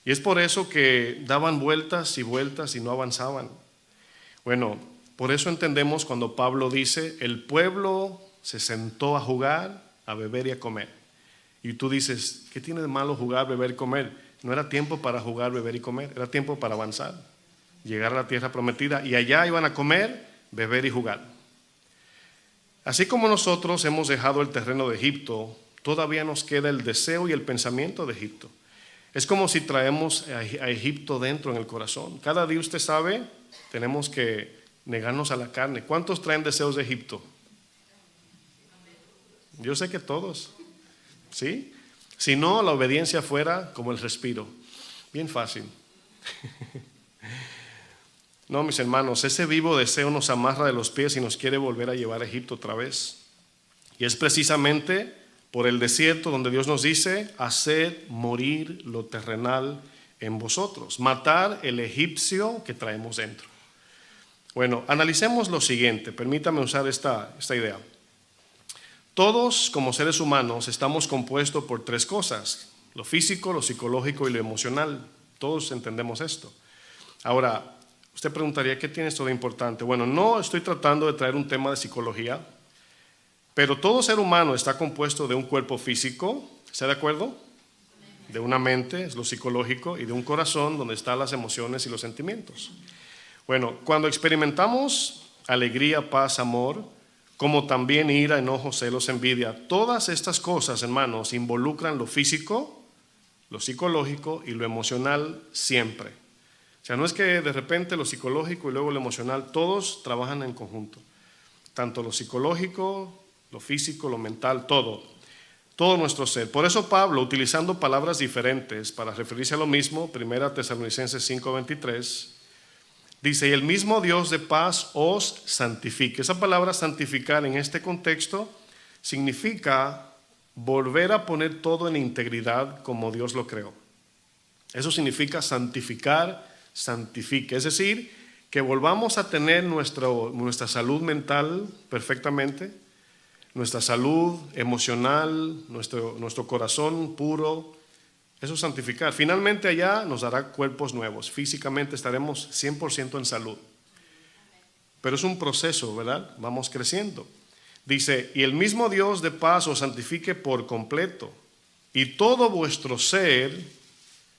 Y es por eso que daban vueltas y vueltas y no avanzaban. Bueno, por eso entendemos cuando Pablo dice, el pueblo se sentó a jugar, a beber y a comer. Y tú dices, ¿qué tiene de malo jugar, beber y comer? No era tiempo para jugar, beber y comer, era tiempo para avanzar, llegar a la tierra prometida. Y allá iban a comer, beber y jugar. Así como nosotros hemos dejado el terreno de Egipto, todavía nos queda el deseo y el pensamiento de Egipto. Es como si traemos a Egipto dentro en el corazón. Cada día, usted sabe, tenemos que negarnos a la carne. ¿Cuántos traen deseos de Egipto? Yo sé que todos, ¿sí? Si no, la obediencia fuera como el respiro. Bien fácil. No, mis hermanos, ese vivo deseo nos amarra de los pies y nos quiere volver a llevar a Egipto otra vez. Y es precisamente por el desierto donde Dios nos dice, haced morir lo terrenal en vosotros, matar el egipcio que traemos dentro. Bueno, analicemos lo siguiente, permítame usar esta idea. Todos como seres humanos estamos compuestos por 3 cosas, lo físico, lo psicológico y lo emocional. Todos entendemos esto. Ahora, usted preguntaría, ¿qué tiene esto de importante? Bueno, no estoy tratando de traer un tema de psicología, pero todo ser humano está compuesto de un cuerpo físico, ¿está de acuerdo? De una mente, es lo psicológico, y de un corazón donde están las emociones y los sentimientos. Bueno, cuando experimentamos alegría, paz, amor, como también ira, enojo, celos, envidia, todas estas cosas, hermanos, involucran lo físico, lo psicológico y lo emocional siempre. O sea, no es que de repente lo psicológico y luego lo emocional, todos trabajan en conjunto. Tanto lo psicológico, lo físico, lo mental, todo nuestro ser. Por eso Pablo, utilizando palabras diferentes para referirse a lo mismo, 1 Tesalonicenses 5:23, dice, y el mismo Dios de paz os santifique. Esa palabra santificar en este contexto significa volver a poner todo en integridad como Dios lo creó. Eso significa santificar, santifique. Es decir, que volvamos a tener nuestra salud mental perfectamente, nuestra salud emocional, nuestro corazón puro. Eso es santificar. Finalmente allá nos dará cuerpos nuevos. Físicamente estaremos 100% en salud. Pero es un proceso, ¿verdad? Vamos creciendo. Dice, y el mismo Dios de paz os santifique por completo. Y todo vuestro ser,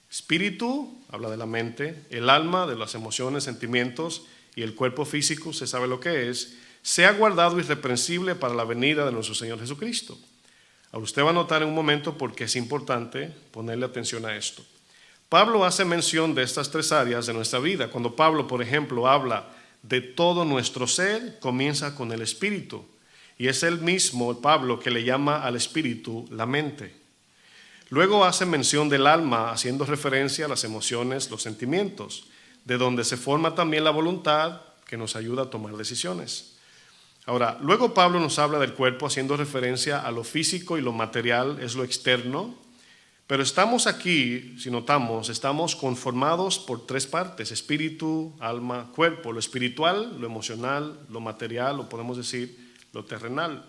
espíritu, habla de la mente, el alma, de las emociones, sentimientos, y el cuerpo físico, se sabe lo que es, sea guardado irreprensible para la venida de nuestro Señor Jesucristo. Ahora usted va a notar en un momento por qué es importante ponerle atención a esto. Pablo hace mención de estas tres áreas de nuestra vida. Cuando Pablo, por ejemplo, habla de todo nuestro ser, comienza con el espíritu. Y es él mismo, Pablo, que le llama al espíritu la mente. Luego hace mención del alma, haciendo referencia a las emociones, los sentimientos, de donde se forma también la voluntad que nos ayuda a tomar decisiones. Ahora, luego Pablo nos habla del cuerpo, haciendo referencia a lo físico y lo material, es lo externo. Pero estamos aquí, si notamos, estamos conformados por tres partes: espíritu, alma, cuerpo. Lo espiritual, lo emocional, lo material, o podemos decir lo terrenal.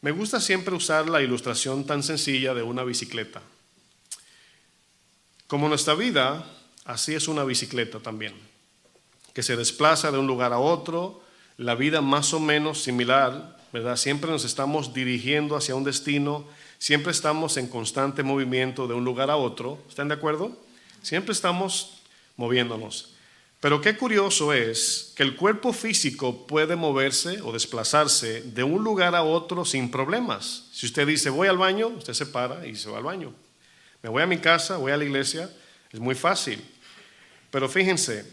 Me gusta siempre usar la ilustración tan sencilla de una bicicleta. Como nuestra vida, así es una bicicleta también, que se desplaza de un lugar a otro. La vida más o menos similar, ¿verdad? Siempre nos estamos dirigiendo hacia un destino. Siempre estamos en constante movimiento de un lugar a otro. ¿Están de acuerdo? Siempre estamos moviéndonos. Pero qué curioso es que el cuerpo físico puede moverse o desplazarse de un lugar a otro sin problemas. Si usted dice voy al baño, usted se para y se va al baño. Me voy a mi casa, voy a la iglesia, es muy fácil. Pero fíjense,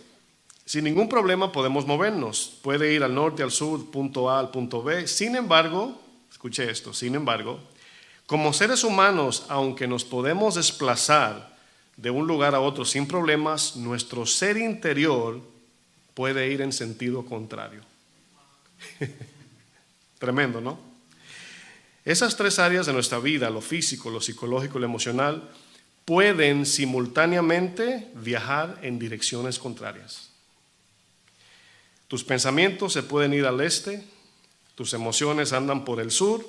sin ningún problema podemos movernos. Puede ir al norte, al sur, punto A al punto B. Sin embargo, escuche esto, sin embargo, como seres humanos, aunque nos podemos desplazar de un lugar a otro sin problemas, nuestro ser interior puede ir en sentido contrario. Tremendo, ¿no? Esas tres áreas de nuestra vida, lo físico, lo psicológico y lo emocional, pueden simultáneamente viajar en direcciones contrarias. Tus pensamientos se pueden ir al este, tus emociones andan por el sur,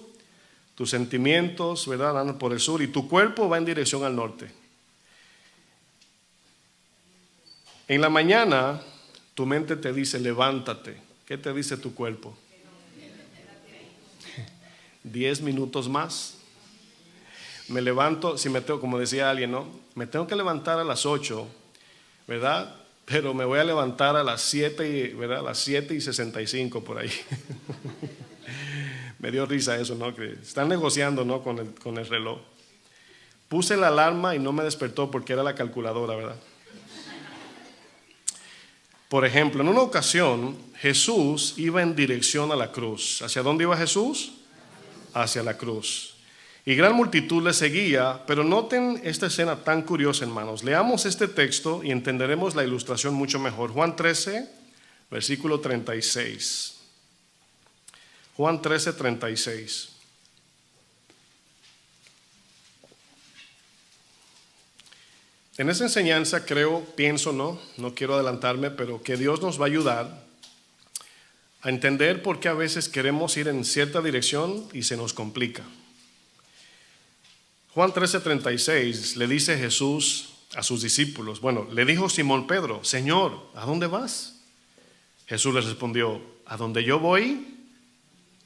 tus sentimientos, ¿verdad?, andan por el sur, y tu cuerpo va en dirección al norte. En la mañana, tu mente te dice, levántate. ¿Qué te dice tu cuerpo? 10 minutos más. Me levanto, si me tengo, como decía alguien, ¿no? Me tengo que levantar a las 8, ¿verdad? Pero me voy a levantar a las 7, ¿verdad? A las 7:65 por ahí. Me dio risa eso, ¿no? Que están negociando, ¿no? con el reloj. Puse la alarma y no me despertó porque era la calculadora, ¿verdad? Por ejemplo, en una ocasión, Jesús iba en dirección a la cruz. ¿Hacia dónde iba Jesús? Hacia la cruz. Y gran multitud le seguía, pero noten esta escena tan curiosa, hermanos. Leamos este texto y entenderemos la ilustración mucho mejor. Juan 13, versículo 36. Juan 13, 36. En esa enseñanza pienso, no quiero adelantarme, pero que Dios nos va a ayudar a entender por qué a veces queremos ir en cierta dirección y se nos complica. Juan 13:36 le dice Jesús a sus discípulos, le dijo Simón Pedro, Señor, ¿a dónde vas? Jesús les respondió, a donde yo voy,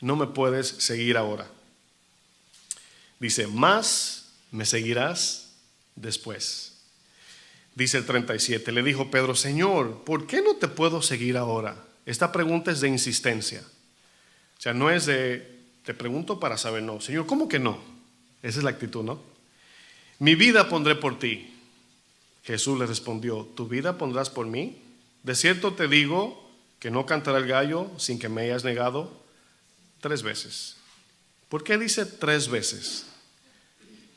no me puedes seguir ahora. Dice, más me seguirás después. Dice el 37, le dijo Pedro, Señor, ¿por qué no te puedo seguir ahora? Esta pregunta es de insistencia. O sea, no es de, te pregunto para saber, no. Señor, ¿cómo que no? Esa es la actitud, ¿no? Mi vida pondré por ti. Jesús le respondió, ¿tu vida pondrás por mí? De cierto te digo que no cantará el gallo sin que me hayas negado 3 veces. ¿Por qué dice 3 veces?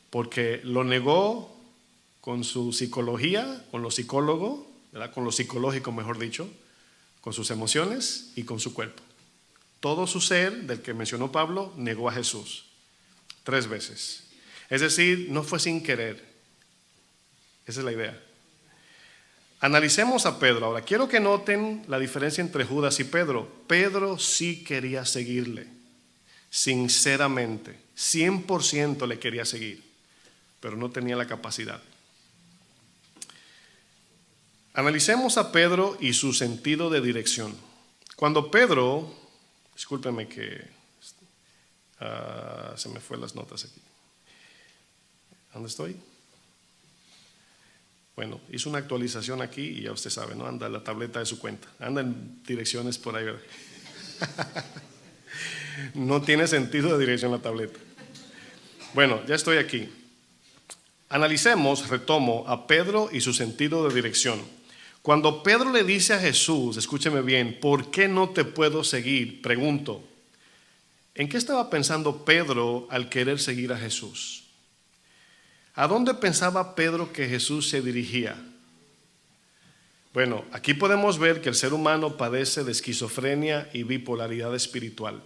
Porque lo negó con su psicología, con lo psicólogo, ¿verdad? Con lo psicológico, mejor dicho, con sus emociones y con su cuerpo. Todo su ser, del que mencionó Pablo, negó a Jesús 3 veces. Es decir, no fue sin querer. Esa es la idea. Analicemos a Pedro. Ahora, quiero que noten la diferencia entre Judas y Pedro. Pedro sí quería seguirle, sinceramente, 100% le quería seguir, pero no tenía la capacidad. Analicemos a Pedro y su sentido de dirección. Cuando Pedro, discúlpeme que se me fue las notas aquí. ¿Dónde estoy? Bueno, hizo una actualización aquí y ya usted sabe, ¿no? Anda la tableta de su cuenta, anda en direcciones por ahí, ¿verdad? No tiene sentido de dirección la tableta. Bueno, ya estoy aquí. Analicemos, retomo, a Pedro y su sentido de dirección. Cuando Pedro le dice a Jesús, escúcheme bien, ¿por qué no te puedo seguir? Pregunto, ¿en qué estaba pensando Pedro al querer seguir a Jesús? ¿A dónde pensaba Pedro que Jesús se dirigía? Bueno, aquí podemos ver que el ser humano padece de esquizofrenia y bipolaridad espiritual.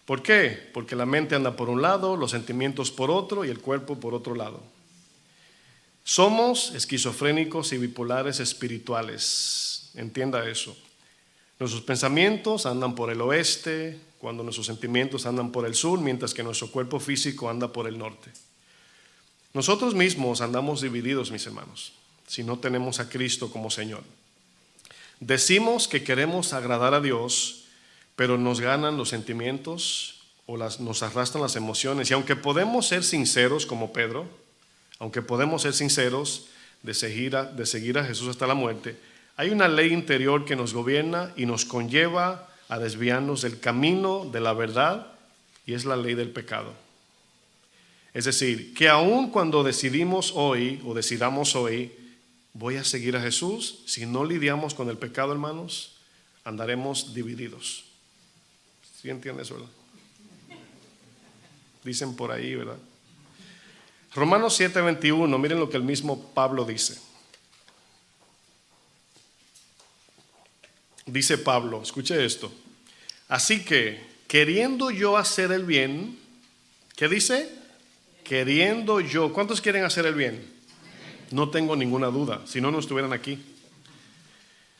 ¿Por qué? Porque la mente anda por un lado, los sentimientos por otro y el cuerpo por otro lado. Somos esquizofrénicos y bipolares espirituales. Entienda eso. Nuestros pensamientos andan por el oeste, cuando nuestros sentimientos andan por el sur, mientras que nuestro cuerpo físico anda por el norte. Nosotros mismos andamos divididos, mis hermanos, si no tenemos a Cristo como Señor. Decimos que queremos agradar a Dios, pero nos ganan los sentimientos o nos arrastran las emociones. Y aunque podemos ser sinceros como Pedro, aunque podemos ser sinceros de seguir a Jesús hasta la muerte, hay una ley interior que nos gobierna y nos conlleva a desviarnos del camino de la verdad, y es la ley del pecado. Es decir, que aun cuando decidamos hoy, voy a seguir a Jesús, si no lidiamos con el pecado, hermanos, andaremos divididos. ¿Sí entiendes, verdad? Dicen por ahí, ¿verdad? Romanos 7:21, miren lo que el mismo Pablo dice. Dice Pablo, escuche esto. Así que, queriendo yo hacer el bien, ¿qué dice? Queriendo yo. ¿Cuántos quieren hacer el bien? No tengo ninguna duda, si no, no estuvieran aquí.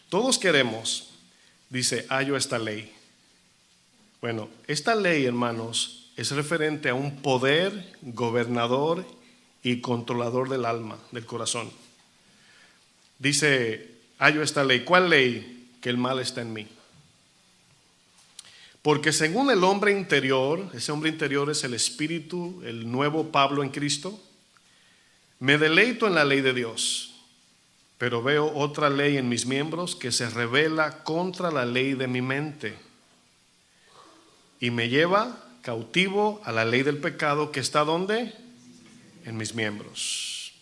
Todos queremos, dice, hallo esta ley. Bueno, esta ley, hermanos, es referente a un poder gobernador y controlador del alma, del corazón. Dice, hallo esta ley. ¿Cuál ley? Que el mal está en mí. Porque según el hombre interior, ese hombre interior es el espíritu, el nuevo Pablo en Cristo, me deleito en la ley de Dios, pero veo otra ley en mis miembros que se revela contra la ley de mi mente y me lleva cautivo a la ley del pecado que está ¿dónde? En mis miembros.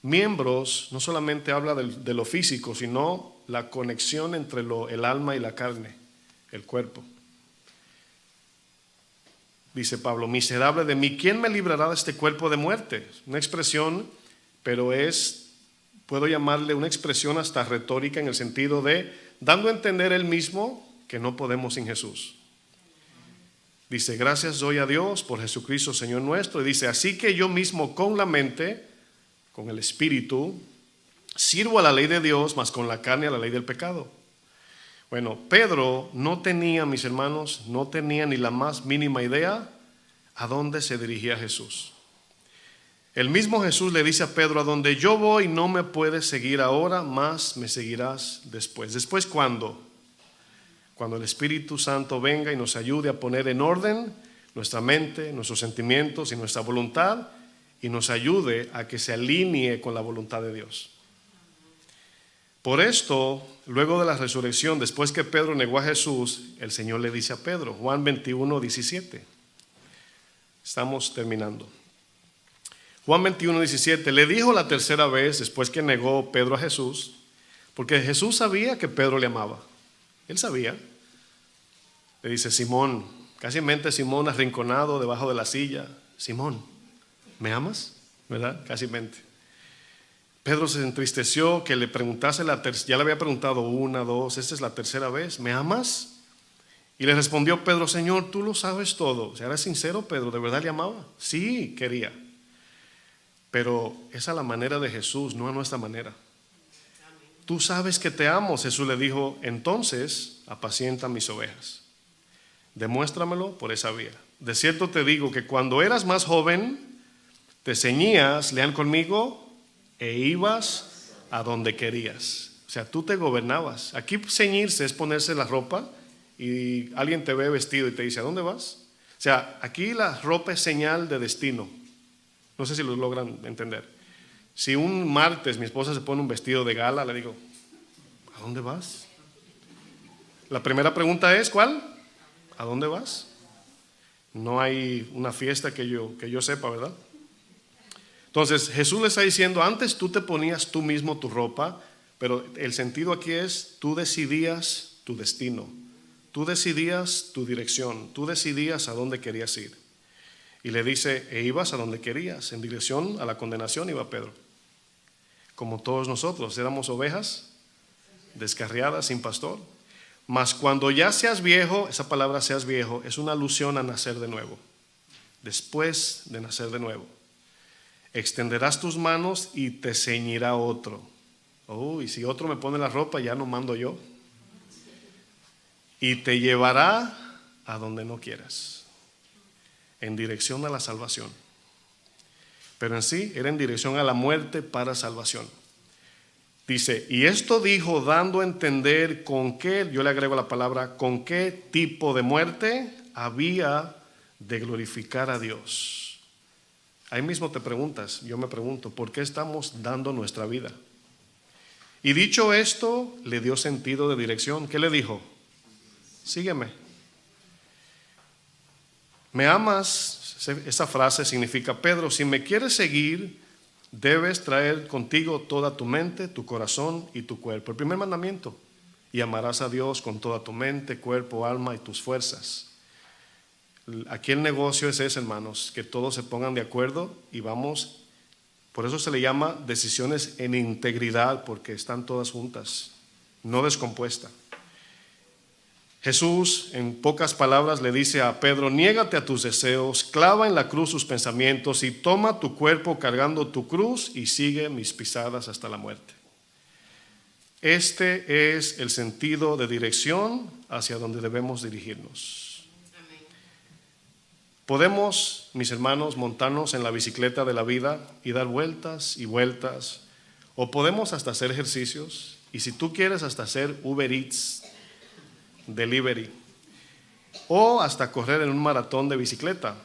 Miembros no solamente habla de lo físico, sino la conexión entre el alma y la carne, el cuerpo. Dice Pablo, miserable de mí, ¿quién me librará de este cuerpo de muerte? Una expresión, pero puedo llamarle una expresión hasta retórica en el sentido de, dando a entender él mismo que no podemos sin Jesús. Dice, gracias doy a Dios por Jesucristo Señor nuestro. Y dice, así que yo mismo con la mente, con el espíritu, sirvo a la ley de Dios, mas con la carne a la ley del pecado. Bueno, Pedro no tenía, mis hermanos, no tenía ni la más mínima idea a dónde se dirigía Jesús. El mismo Jesús le dice a Pedro, a donde yo voy no me puedes seguir ahora, más me seguirás después. ¿Después cuándo? Cuando el Espíritu Santo venga y nos ayude a poner en orden nuestra mente, nuestros sentimientos y nuestra voluntad, y nos ayude a que se alinee con la voluntad de Dios. Por esto, luego de la resurrección, después que Pedro negó a Jesús, el Señor le dice a Pedro, Juan 21:17. Estamos terminando. Juan 21:17, le dijo la tercera vez, después que negó Pedro a Jesús, porque Jesús sabía que Pedro le amaba. Él sabía. Le dice, Simón, casi mente Simón arrinconado debajo de la silla. Simón, ¿me amas? ¿Verdad? Casi mente. Pedro se entristeció que le preguntase ya le había preguntado 1, 2, esta es la tercera vez, ¿me amas? Y le respondió Pedro, Señor, tú lo sabes todo. O sea, era sincero Pedro, ¿de verdad le amaba? Sí, quería. Pero esa es la manera de Jesús, no a nuestra manera. Tú sabes que te amo. Jesús le dijo, entonces apacienta mis ovejas. Demuéstramelo por esa vía. De cierto te digo que cuando eras más joven, te ceñías, lean conmigo, e ibas a donde querías. O sea, tú te gobernabas. Aquí ceñirse es ponerse la ropa y alguien te ve vestido y te dice, ¿a dónde vas? O sea, aquí la ropa es señal de destino. No sé si lo logran entender. Si un martes mi esposa se pone un vestido de gala, le digo, ¿a dónde vas? La primera pregunta es, ¿cuál? ¿A dónde vas? No hay una fiesta que yo sepa, ¿verdad? Entonces Jesús le está diciendo, antes tú te ponías tú mismo tu ropa, pero el sentido aquí es, tú decidías tu destino, tú decidías tu dirección, tú decidías a dónde querías ir. Y le dice, e ibas a donde querías, en dirección a la condenación iba Pedro. Como todos nosotros, éramos ovejas descarriadas, sin pastor. Mas cuando ya seas viejo, esa palabra seas viejo, es una alusión a nacer de nuevo. Después de nacer de nuevo, extenderás tus manos y te ceñirá otro. Y si otro me pone la ropa, ya no mando yo. Y te llevará a donde no quieras, en dirección a la salvación. Pero en sí era en dirección a la muerte para salvación. Dice, y esto dijo dando a entender con qué, yo le agrego la palabra, con qué tipo de muerte había de glorificar a Dios. Ahí mismo te preguntas, yo me pregunto, ¿por qué estamos dando nuestra vida? Y dicho esto, le dio sentido de dirección. ¿Qué le dijo? Sígueme. ¿Me amas? Esa frase significa, Pedro, si me quieres seguir, debes traer contigo toda tu mente, tu corazón y tu cuerpo. El primer mandamiento. Y amarás a Dios con toda tu mente, cuerpo, alma y tus fuerzas. Aquí el negocio es ese, hermanos, que todos se pongan de acuerdo y vamos. Por eso se le llama decisiones en integridad, porque están todas juntas, no descompuestas. Jesús, en pocas palabras, le dice a Pedro, niégate a tus deseos, clava en la cruz sus pensamientos y toma tu cuerpo cargando tu cruz y sigue mis pisadas hasta la muerte. Este es el sentido de dirección hacia donde debemos dirigirnos. Podemos, mis hermanos, montarnos en la bicicleta de la vida y dar vueltas y vueltas, o podemos hasta hacer ejercicios, y si tú quieres hasta hacer Uber Eats, delivery, o hasta correr en un maratón de bicicleta.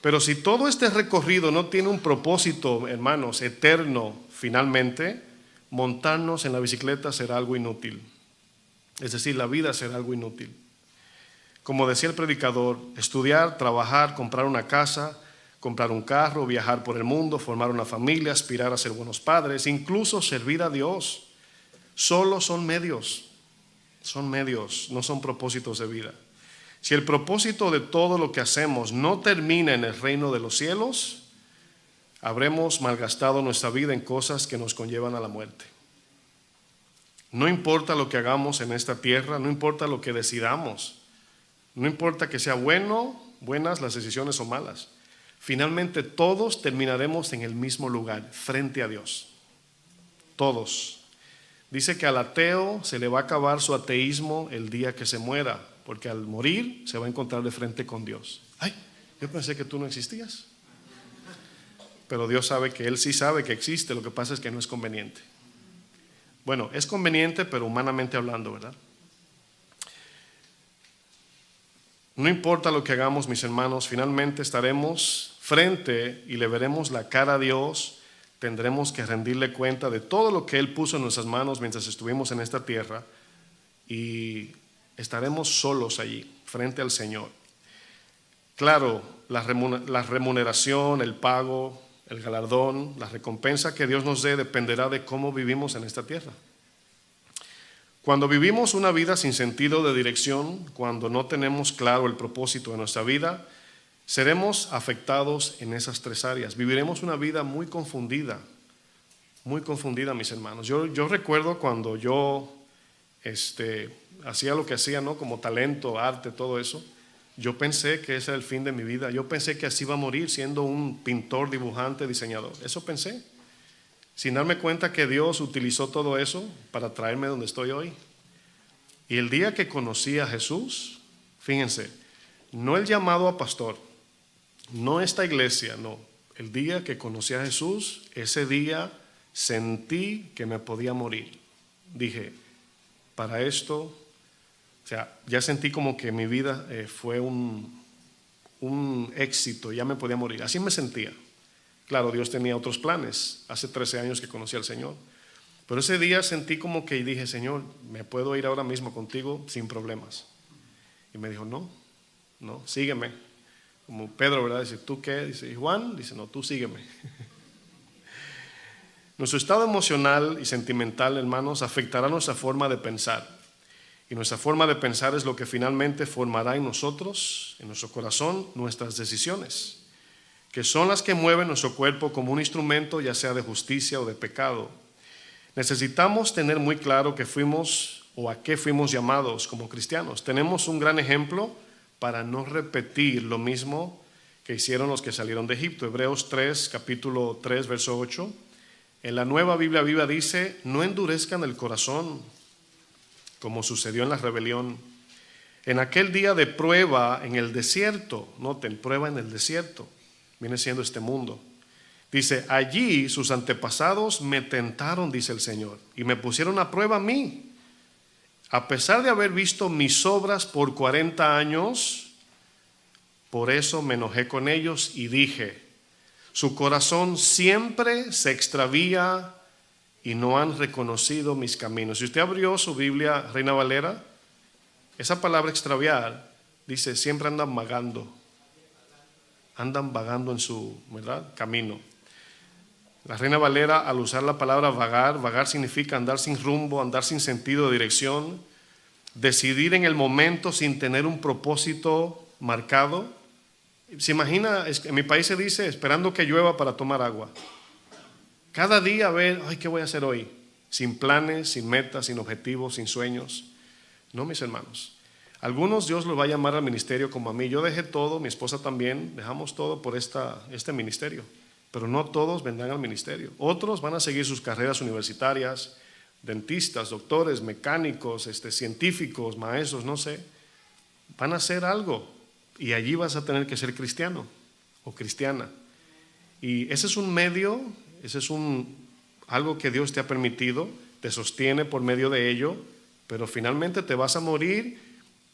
Pero si todo este recorrido no tiene un propósito, hermanos, eterno, finalmente, montarnos en la bicicleta será algo inútil. Es decir, la vida será algo inútil. Como decía el predicador, estudiar, trabajar, comprar una casa, comprar un carro, viajar por el mundo, formar una familia, aspirar a ser buenos padres, incluso servir a Dios, solo son medios, no son propósitos de vida. Si el propósito de todo lo que hacemos no termina en el reino de los cielos, habremos malgastado nuestra vida en cosas que nos conllevan a la muerte. No importa lo que hagamos en esta tierra, no importa lo que decidamos, no importa que sea buenas las decisiones o malas. Finalmente todos terminaremos en el mismo lugar, frente a Dios. Todos. Dice que al ateo se le va a acabar su ateísmo el día que se muera, porque al morir se va a encontrar de frente con Dios. Ay, yo pensé que tú no existías. Pero Dios sabe que Él sí sabe que existe, lo que pasa es que no es conveniente. Bueno, es conveniente, pero humanamente hablando, ¿verdad? No importa lo que hagamos, mis hermanos, finalmente estaremos frente y le veremos la cara a Dios. Tendremos que rendirle cuenta de todo lo que Él puso en nuestras manos mientras estuvimos en esta tierra y estaremos solos allí, frente al Señor. Claro, la remuneración, el pago, el galardón, la recompensa que Dios nos dé dependerá de cómo vivimos en esta tierra. Cuando vivimos una vida sin sentido de dirección, cuando no tenemos claro el propósito de nuestra vida, seremos afectados en esas tres áreas. Viviremos una vida muy confundida, mis hermanos. Yo recuerdo cuando yo hacía lo que hacía, ¿no? Como talento, arte, todo eso. Yo pensé que ese era el fin de mi vida. Yo pensé que así iba a morir siendo un pintor, dibujante, diseñador. Eso pensé. Sin darme cuenta que Dios utilizó todo eso para traerme donde estoy hoy. Y el día que conocí a Jesús, fíjense, no el llamado a pastor, no esta iglesia, no. El día que conocí a Jesús, ese día sentí que me podía morir. Dije, para esto, o sea, ya sentí como que mi vida fue un éxito, ya me podía morir. Así me sentía. Claro, Dios tenía otros planes. Hace 13 años que conocí al Señor. Pero ese día sentí como que dije, Señor, ¿me puedo ir ahora mismo contigo sin problemas? Y me dijo, no, sígueme. Como Pedro, ¿verdad? Dice, ¿tú qué? Dice, ¿y Juan? Dice, no, tú sígueme. Nuestro estado emocional y sentimental, hermanos, afectará nuestra forma de pensar. Y nuestra forma de pensar es lo que finalmente formará en nosotros, en nuestro corazón, nuestras decisiones, que son las que mueven nuestro cuerpo como un instrumento, ya sea de justicia o de pecado. Necesitamos tener muy claro que fuimos o a qué fuimos llamados como cristianos. Tenemos un gran ejemplo para no repetir lo mismo que hicieron los que salieron de Egipto. Hebreos 3, capítulo 3, verso 8. En la Nueva Biblia Viva dice: no endurezcan el corazón como sucedió en la rebelión. En aquel día de prueba en el desierto, noten, prueba en el desierto, viene siendo este mundo. Dice: allí sus antepasados me tentaron, dice el Señor, y me pusieron a prueba a mí. A pesar de haber visto mis obras por 40 años, por eso me enojé con ellos y dije: su corazón siempre se extravía y no han reconocido mis caminos. Si usted abrió su Biblia, Reina Valera, esa palabra extraviar dice siempre andan vagando en su, ¿verdad?, camino. La Reina Valera, al usar la palabra vagar significa andar sin rumbo, andar sin sentido de dirección, decidir en el momento sin tener un propósito marcado. Se imagina, en mi país se dice esperando que llueva para tomar agua. Cada día a ver, ¿qué voy a hacer hoy? Sin planes, sin metas, sin objetivos, sin sueños. No, mis hermanos. Algunos Dios los va a llamar al ministerio como a mí. Yo dejé todo, mi esposa también, dejamos todo por este ministerio. Pero no todos vendrán al ministerio. Otros van a seguir sus carreras universitarias, dentistas, doctores, mecánicos, científicos, maestros, no sé. Van a hacer algo y allí vas a tener que ser cristiano o cristiana. Y ese es un medio, algo que Dios te ha permitido, te sostiene por medio de ello, pero finalmente te vas a morir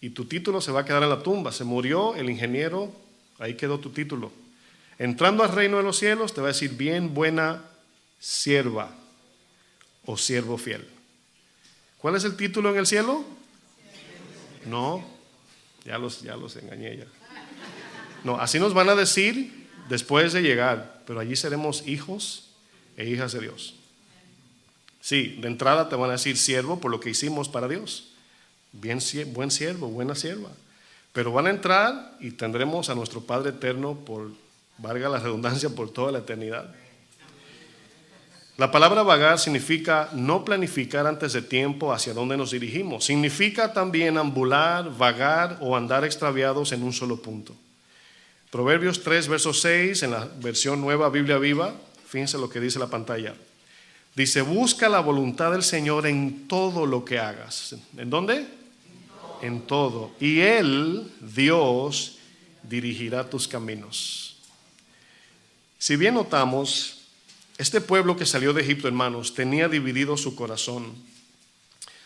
y tu título se va a quedar en la tumba. Se murió el ingeniero, ahí quedó tu título. Entrando al reino de los cielos te va a decir: bien, buena sierva o siervo fiel. ¿Cuál es el título en el cielo? No, ya los engañé ya. No, así nos van a decir después de llegar, pero allí seremos hijos e hijas de Dios. Sí, de entrada te van a decir siervo por lo que hicimos para Dios. Buen siervo, buena sierva. Pero van a entrar y tendremos a nuestro Padre eterno por, valga la redundancia, por toda la eternidad. La palabra vagar significa no planificar antes de tiempo hacia dónde nos dirigimos. Significa también ambular, vagar o andar extraviados en un solo punto. Proverbios 3, verso 6, en la versión Nueva Biblia Viva, fíjense lo que dice la pantalla. Dice: busca la voluntad del Señor en todo lo que hagas. ¿En dónde? En todo. Y Él, Dios, dirigirá tus caminos. Si bien notamos, este pueblo que salió de Egipto, hermanos, tenía dividido su corazón.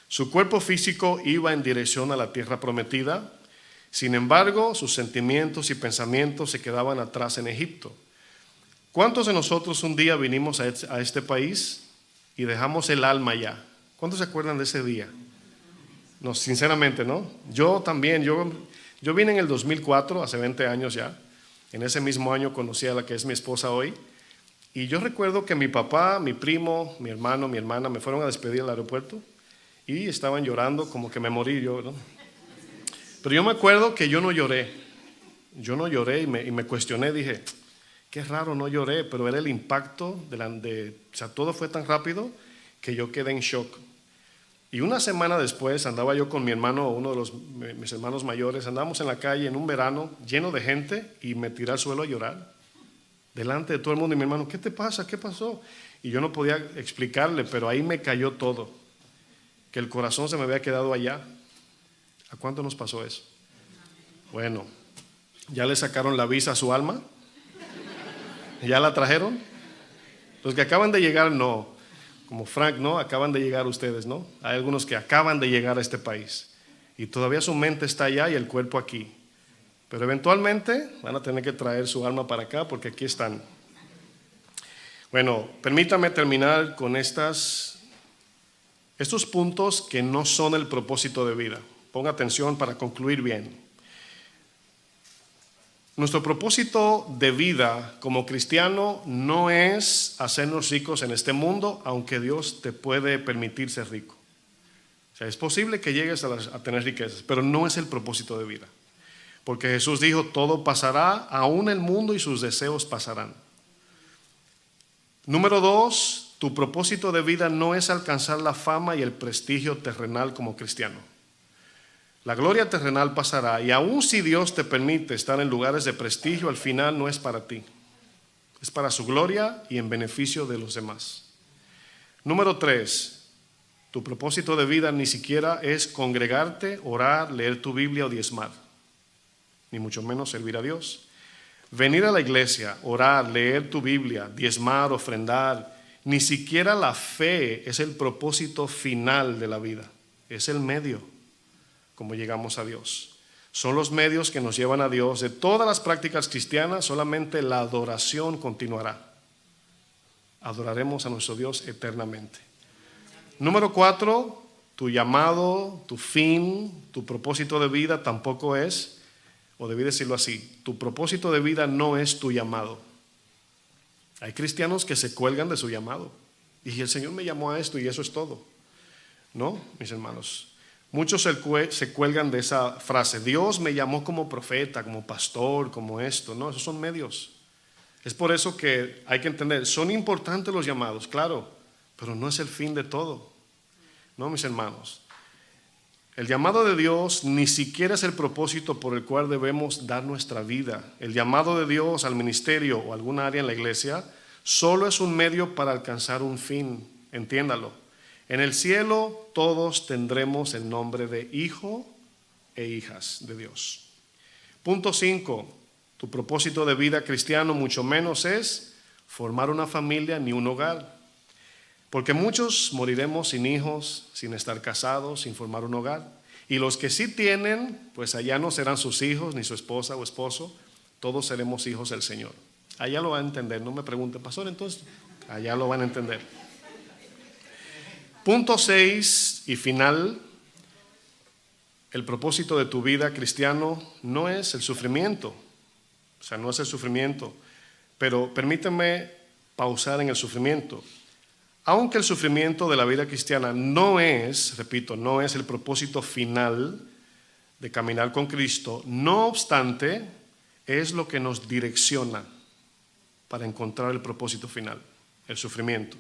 Su cuerpo físico iba en dirección a la tierra prometida. Sin embargo, sus sentimientos y pensamientos se quedaban atrás en Egipto. ¿Cuántos de nosotros un día vinimos a este país y dejamos el alma allá? ¿Cuántos se acuerdan de ese día? No, sinceramente, ¿no? Yo también, yo vine en el 2004, hace 20 años ya. En ese mismo año conocí a la que es mi esposa hoy. Y yo recuerdo que mi papá, mi primo, mi hermano, mi hermana me fueron a despedir al aeropuerto y estaban llorando como que me morí yo, ¿no? Pero yo me acuerdo que yo no lloré y me cuestioné, dije, qué raro, no lloré, pero era el impacto o sea, todo fue tan rápido que yo quedé en shock. Y una semana después andaba yo con mi hermano, uno de mis hermanos mayores, andábamos en la calle en un verano lleno de gente y me tiré al suelo a llorar delante de todo el mundo. Y mi hermano: ¿qué te pasa? ¿Qué pasó? Y yo no podía explicarle, pero ahí me cayó todo, que el corazón se me había quedado allá. ¿A cuánto nos pasó eso? Bueno, ¿ya le sacaron la visa a su alma? ¿Ya la trajeron? Los que acaban de llegar, no. Como Frank, ¿no? Acaban de llegar ustedes, ¿no? Hay algunos que acaban de llegar a este país y todavía su mente está allá y el cuerpo aquí. Pero eventualmente van a tener que traer su alma para acá porque aquí están. Bueno, permítame terminar con estos puntos que no son el propósito de vida. Ponga atención para concluir bien. Nuestro propósito de vida como cristiano no es hacernos ricos en este mundo, aunque Dios te puede permitir ser rico. O sea, es posible que llegues a tener riquezas, pero no es el propósito de vida. Porque Jesús dijo, todo pasará, aún el mundo y sus deseos pasarán. Número 2, tu propósito de vida no es alcanzar la fama y el prestigio terrenal como cristiano. La gloria terrenal pasará y aun si Dios te permite estar en lugares de prestigio, al final no es para ti. Es para su gloria y en beneficio de los demás. Número 3, tu propósito de vida ni siquiera es congregarte, orar, leer tu Biblia o diezmar, ni mucho menos servir a Dios. Venir a la iglesia, orar, leer tu Biblia, diezmar, ofrendar, ni siquiera la fe es el propósito final de la vida, es el medio como llegamos a Dios. Son los medios que nos llevan a Dios. De todas las prácticas cristianas, solamente la adoración continuará. Adoraremos a nuestro Dios eternamente. Número 4, tu llamado, tu fin, tu propósito de vida tampoco es, o debí decirlo así, tu propósito de vida no es tu llamado. Hay cristianos que se cuelgan de su llamado. Y el Señor me llamó a esto y eso es todo. No, mis hermanos. Muchos se cuelgan de esa frase, Dios me llamó como profeta, como pastor, como esto. No, esos son medios. Es por eso que hay que entender, son importantes los llamados, claro, pero no es el fin de todo. No, mis hermanos. El llamado de Dios ni siquiera es el propósito por el cual debemos dar nuestra vida. El llamado de Dios al ministerio o alguna área en la iglesia solo es un medio para alcanzar un fin, entiéndalo. En el cielo todos tendremos el nombre de hijo e hijas de Dios. Punto 5. Tu propósito de vida cristiano mucho menos es formar una familia ni un hogar. Porque muchos moriremos sin hijos, sin estar casados, sin formar un hogar. Y los que sí tienen, pues allá no serán sus hijos, ni su esposa o esposo. Todos seremos hijos del Señor. Allá lo van a entender. No me pregunten, pastor, entonces allá lo van a entender. Punto 6 y final, el propósito de tu vida cristiano no es el sufrimiento, o sea, no es el sufrimiento, pero permíteme pausar en el sufrimiento. Aunque el sufrimiento de la vida cristiana no es, repito, no es el propósito final de caminar con Cristo, no obstante, es lo que nos direcciona para encontrar el propósito final, el sufrimiento.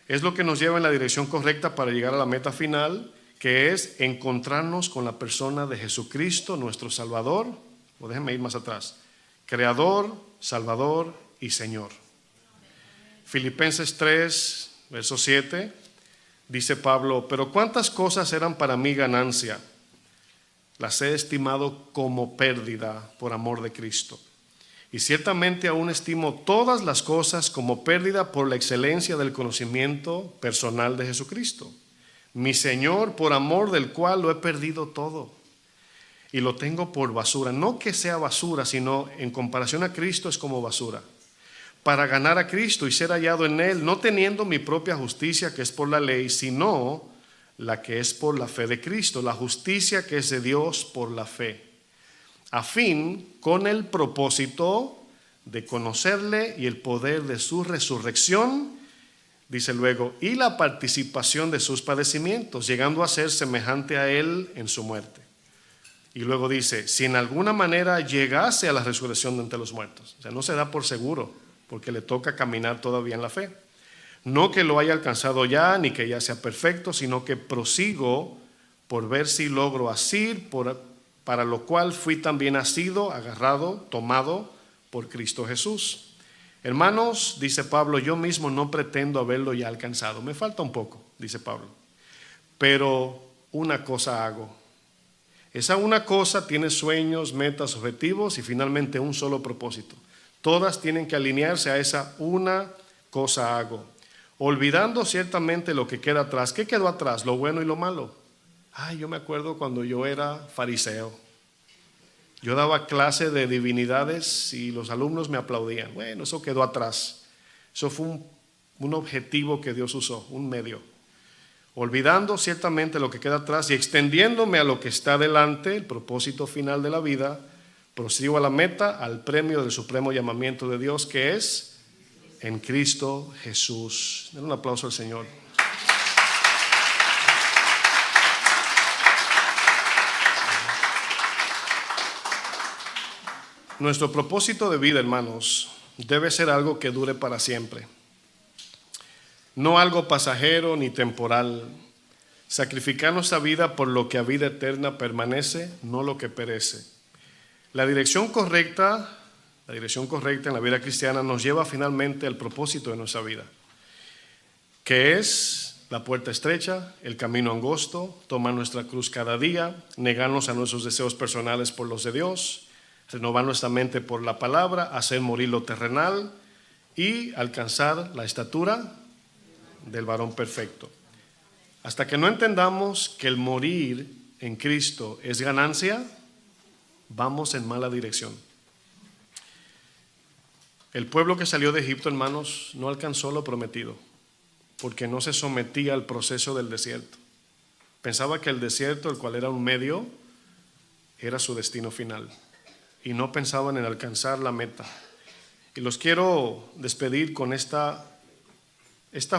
Es lo que nos lleva en la dirección correcta para llegar a la meta final, que es encontrarnos con la persona de Jesucristo, nuestro Salvador, o déjenme ir más atrás, Creador, Salvador y Señor. Filipenses 3, verso 7, dice Pablo, pero cuántas cosas eran para mí ganancia, las he estimado como pérdida por amor de Cristo. Y ciertamente aún estimo todas las cosas como pérdida por la excelencia del conocimiento personal de Jesucristo, mi Señor, por amor del cual lo he perdido todo y lo tengo por basura. No que sea basura, sino en comparación a Cristo es como basura. Para ganar a Cristo y ser hallado en Él, no teniendo mi propia justicia que es por la ley, sino la que es por la fe de Cristo, la justicia que es de Dios por la fe. A fin, con el propósito de conocerle y el poder de su resurrección, dice luego, y la participación de sus padecimientos, llegando a ser semejante a él en su muerte. Y luego dice, si en alguna manera llegase a la resurrección de entre los muertos. O sea, no se da por seguro, porque le toca caminar todavía en la fe. No que lo haya alcanzado ya, ni que ya sea perfecto, sino que prosigo por ver si logro asir, para lo cual fui también asido, agarrado, tomado por Cristo Jesús. Hermanos, dice Pablo, yo mismo no pretendo haberlo ya alcanzado. Me falta un poco, dice Pablo. Pero una cosa hago. Esa una cosa tiene sueños, metas, objetivos y finalmente un solo propósito. Todas tienen que alinearse a esa una cosa hago. Olvidando ciertamente lo que queda atrás. ¿Qué quedó atrás? Lo bueno y lo malo. Yo me acuerdo cuando yo era fariseo. Yo daba clase de divinidades y los alumnos me aplaudían. Bueno, eso quedó atrás. Eso fue un objetivo que Dios usó, un medio. Olvidando ciertamente lo que queda atrás y extendiéndome a lo que está delante, el propósito final de la vida, prosigo a la meta, al premio del supremo llamamiento de Dios, que es en Cristo Jesús. Den un aplauso al Señor. Nuestro propósito de vida, hermanos, debe ser algo que dure para siempre. No algo pasajero ni temporal. Sacrificar nuestra vida por lo que a vida eterna permanece, no lo que perece. La dirección correcta en la vida cristiana nos lleva finalmente al propósito de nuestra vida, que es la puerta estrecha, el camino angosto, tomar nuestra cruz cada día, negarnos a nuestros deseos personales por los de Dios, renovar nuestra mente por la palabra, hacer morir lo terrenal y alcanzar la estatura del varón perfecto. Hasta que no entendamos que el morir en Cristo es ganancia, vamos en mala dirección. El pueblo que salió de Egipto, hermanos, no alcanzó lo prometido porque no se sometía al proceso del desierto. Pensaba que el desierto, el cual era un medio, era su destino final y no pensaban en alcanzar la meta. Y los quiero despedir con esta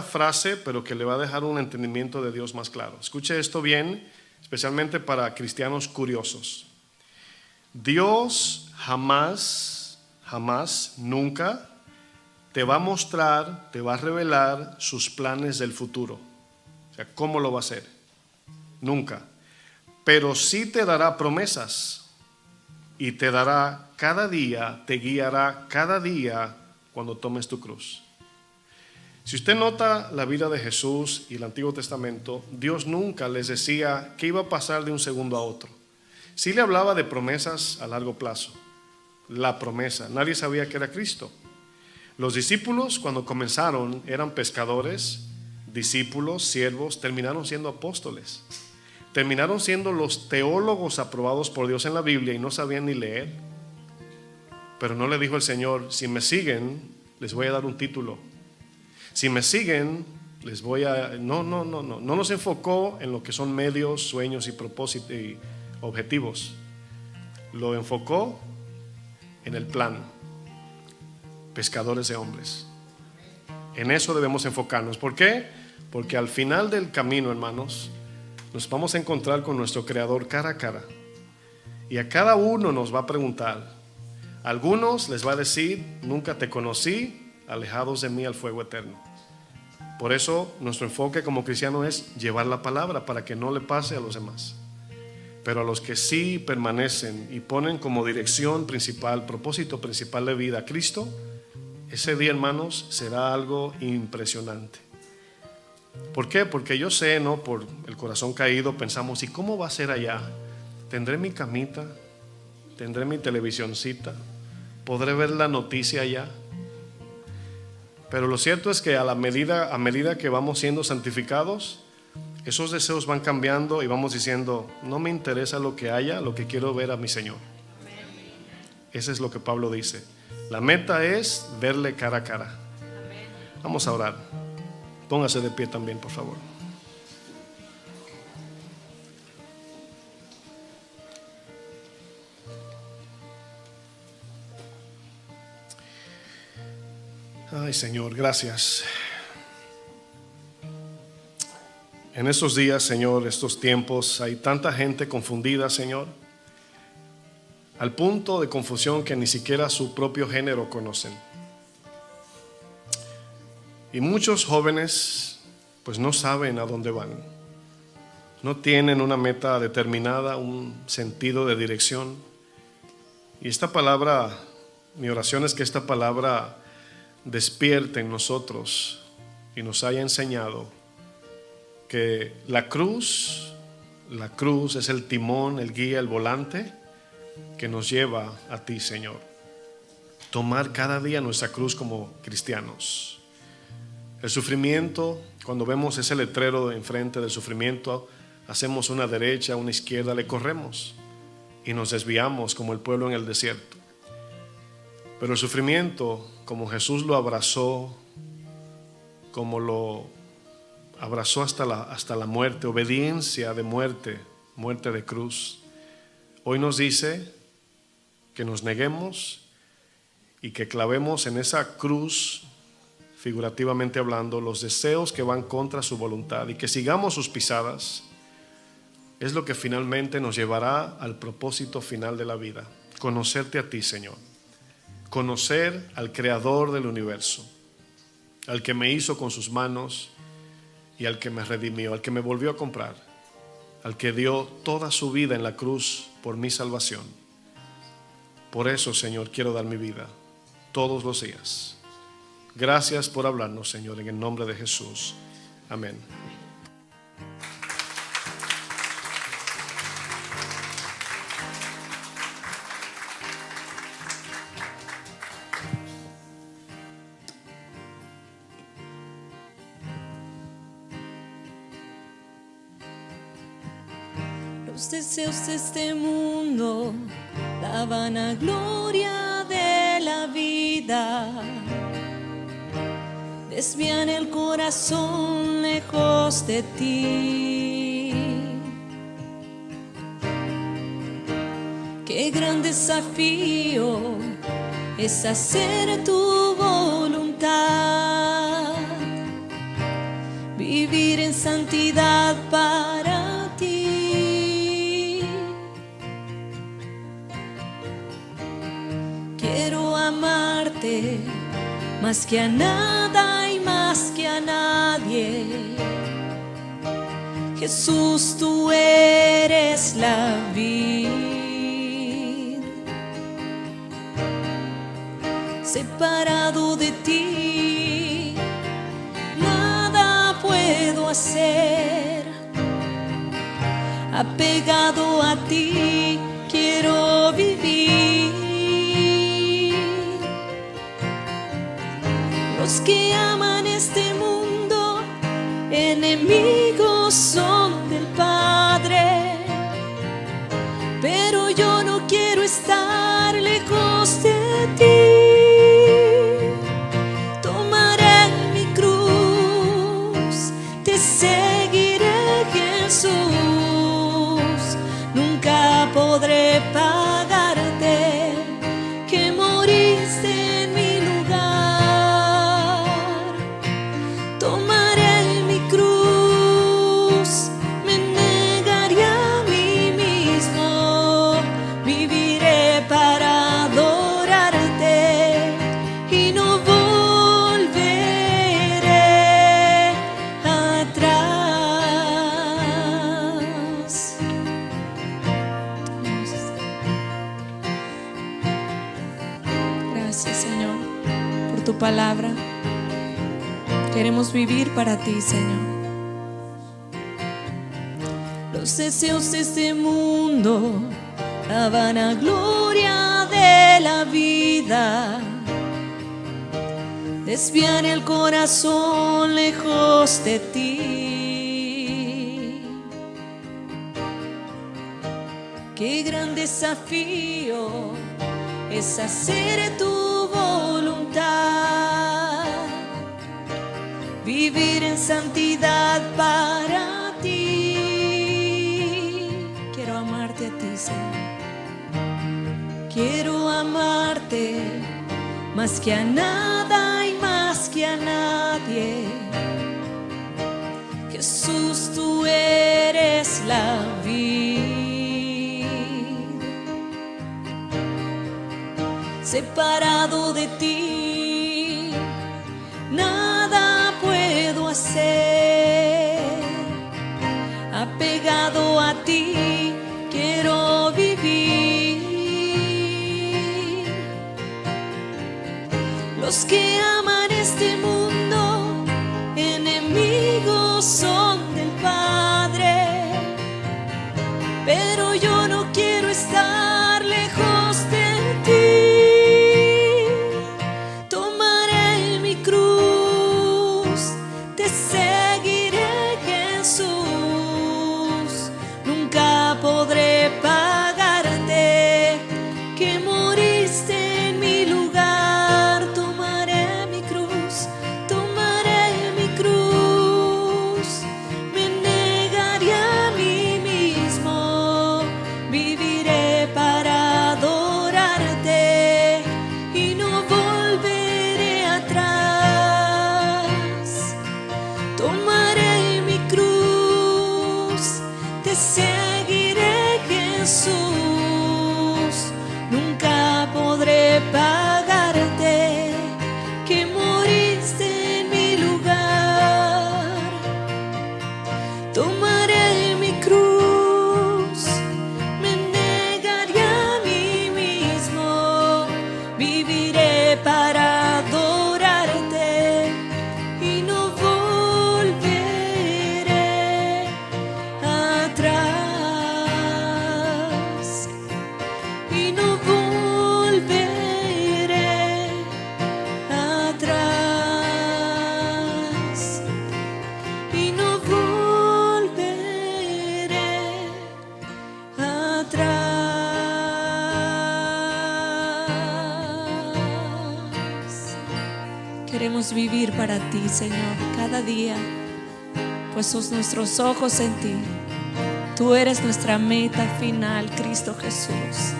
frase, pero que le va a dejar un entendimiento de Dios más claro. Escuche esto bien, especialmente para cristianos curiosos. Dios jamás, nunca te va a mostrar, te va a revelar sus planes del futuro. O sea, ¿cómo lo va a hacer? Nunca. Pero sí te dará promesas y te dará cada día, te guiará cada día cuando tomes tu cruz. Si usted nota la vida de Jesús y el Antiguo Testamento, Dios nunca les decía qué iba a pasar de un segundo a otro. Sí le hablaba de promesas a largo plazo. La promesa, nadie sabía que era Cristo. Los discípulos, cuando comenzaron, eran pescadores, discípulos, siervos, terminaron siendo apóstoles. Terminaron siendo los teólogos aprobados por Dios en la Biblia y no sabían ni leer. Pero no le dijo el Señor: si me siguen, les voy a dar un título. Si me siguen, les voy a... No nos enfocó en lo que son medios, sueños y propósitos y objetivos. Lo enfocó en el plan. Pescadores de hombres. En eso debemos enfocarnos. ¿Por qué? Porque al final del camino, hermanos, nos vamos a encontrar con nuestro Creador cara a cara. Y a cada uno nos va a preguntar. A algunos les va a decir: nunca te conocí, alejados de mí al fuego eterno. Por eso nuestro enfoque como cristiano es llevar la palabra para que no le pase a los demás. Pero a los que sí permanecen y ponen como dirección principal, propósito principal de vida a Cristo, ese día, hermanos, será algo impresionante. ¿Por qué? Porque yo sé, ¿no? Por el corazón caído pensamos: ¿y cómo va a ser allá? ¿Tendré mi camita? ¿Tendré mi televisioncita? ¿Podré ver la noticia allá? Pero lo cierto es que a medida que vamos siendo santificados, esos deseos van cambiando y vamos diciendo: no me interesa lo que haya, lo que quiero ver a mi Señor. Eso es lo que Pablo dice. La meta es verle cara a cara. Vamos a orar. Póngase de pie también, por favor. Ay, Señor, gracias. En estos días, Señor, estos tiempos, hay tanta gente confundida, Señor, al punto de confusión que ni siquiera su propio género conocen. Y muchos jóvenes pues no saben a dónde van. No tienen una meta determinada, un sentido de dirección. Y esta palabra, mi oración es que esta palabra despierte en nosotros y nos haya enseñado que la cruz es el timón, el guía, el volante que nos lleva a ti, Señor. Tomar cada día nuestra cruz como cristianos. El sufrimiento, cuando vemos ese letrero enfrente del sufrimiento, hacemos una derecha, una izquierda, le corremos y nos desviamos como el pueblo en el desierto. Pero el sufrimiento, como Jesús lo abrazó, como lo abrazó hasta la muerte, obediencia de muerte de cruz, hoy nos dice: que nos neguemos y que clavemos en esa cruz, figurativamente hablando, los deseos que van contra su voluntad y que sigamos sus pisadas, es lo que finalmente nos llevará al propósito final de la vida: conocerte a ti, Señor, conocer al Creador del universo, al que me hizo con sus manos y al que me redimió, al que me volvió a comprar, al que dio toda su vida en la cruz por mi salvación. Por eso, Señor, quiero dar mi vida todos los días. Gracias por hablarnos, Señor, en el nombre de Jesús. Amén.
Los deseos de este mundo, la vanagloria de la vida, desvían el corazón lejos de ti. Qué gran desafío es hacer tu voluntad, vivir en santidad para ti. Quiero amarte más que a nada y más que a nadie. Jesús, tú eres la vid. Separado de ti, nada puedo hacer. Apegado a ti, quiero vivir. Los que aman este mundo, enemigos son del Padre. Pero yo no quiero estar lejos de ti. Tomaré mi cruz, te seguiré, Jesús. Nunca podré pagarte que moriste en mi lugar. Tomaré mi cruz, me negaré a mí mismo, viviré para adorarte y no volveré atrás. Gracias, Señor, por tu palabra. Queremos vivir para ti, Señor. Los deseos de este mundo, la vanagloria de la vida, desvían el corazón lejos de ti. Qué gran desafío es hacer tu voluntad, vivir en santidad para ti. Quiero amarte a ti, Señor. Quiero amarte más que a nada y más que a nadie. Jesús, tú eres la vid. Separado de ti, nada puedo hacer. Apegado a ti, quiero vivir. Los que aman este mundo, enemigos son del Padre. Pero yo no quiero estar lejos de ti. Tomaré mi cruz, te seguiré, Jesús. Nunca podré pagarte que moriste en mi lugar. Tomaré mi cruz, Queremos vivir para ti, Señor, cada día, puestos nuestros ojos en ti. Tú eres nuestra meta final, Cristo Jesús.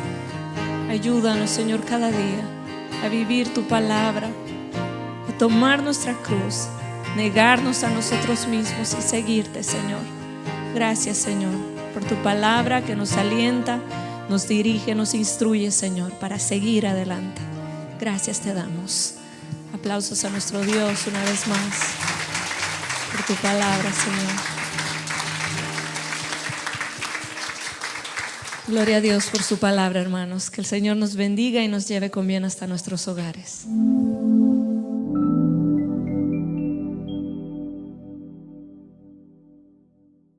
Ayúdanos, Señor, cada día a vivir tu palabra, a tomar nuestra cruz, negarnos a nosotros mismos y seguirte, Señor. Gracias, Señor, por tu palabra que nos alienta, nos dirige, nos instruye, Señor, para seguir adelante. Gracias te damos. Aplausos a nuestro Dios una vez más por tu palabra, Señor. Gloria a Dios por su palabra, hermanos. Que el Señor nos bendiga y nos lleve con bien hasta nuestros hogares.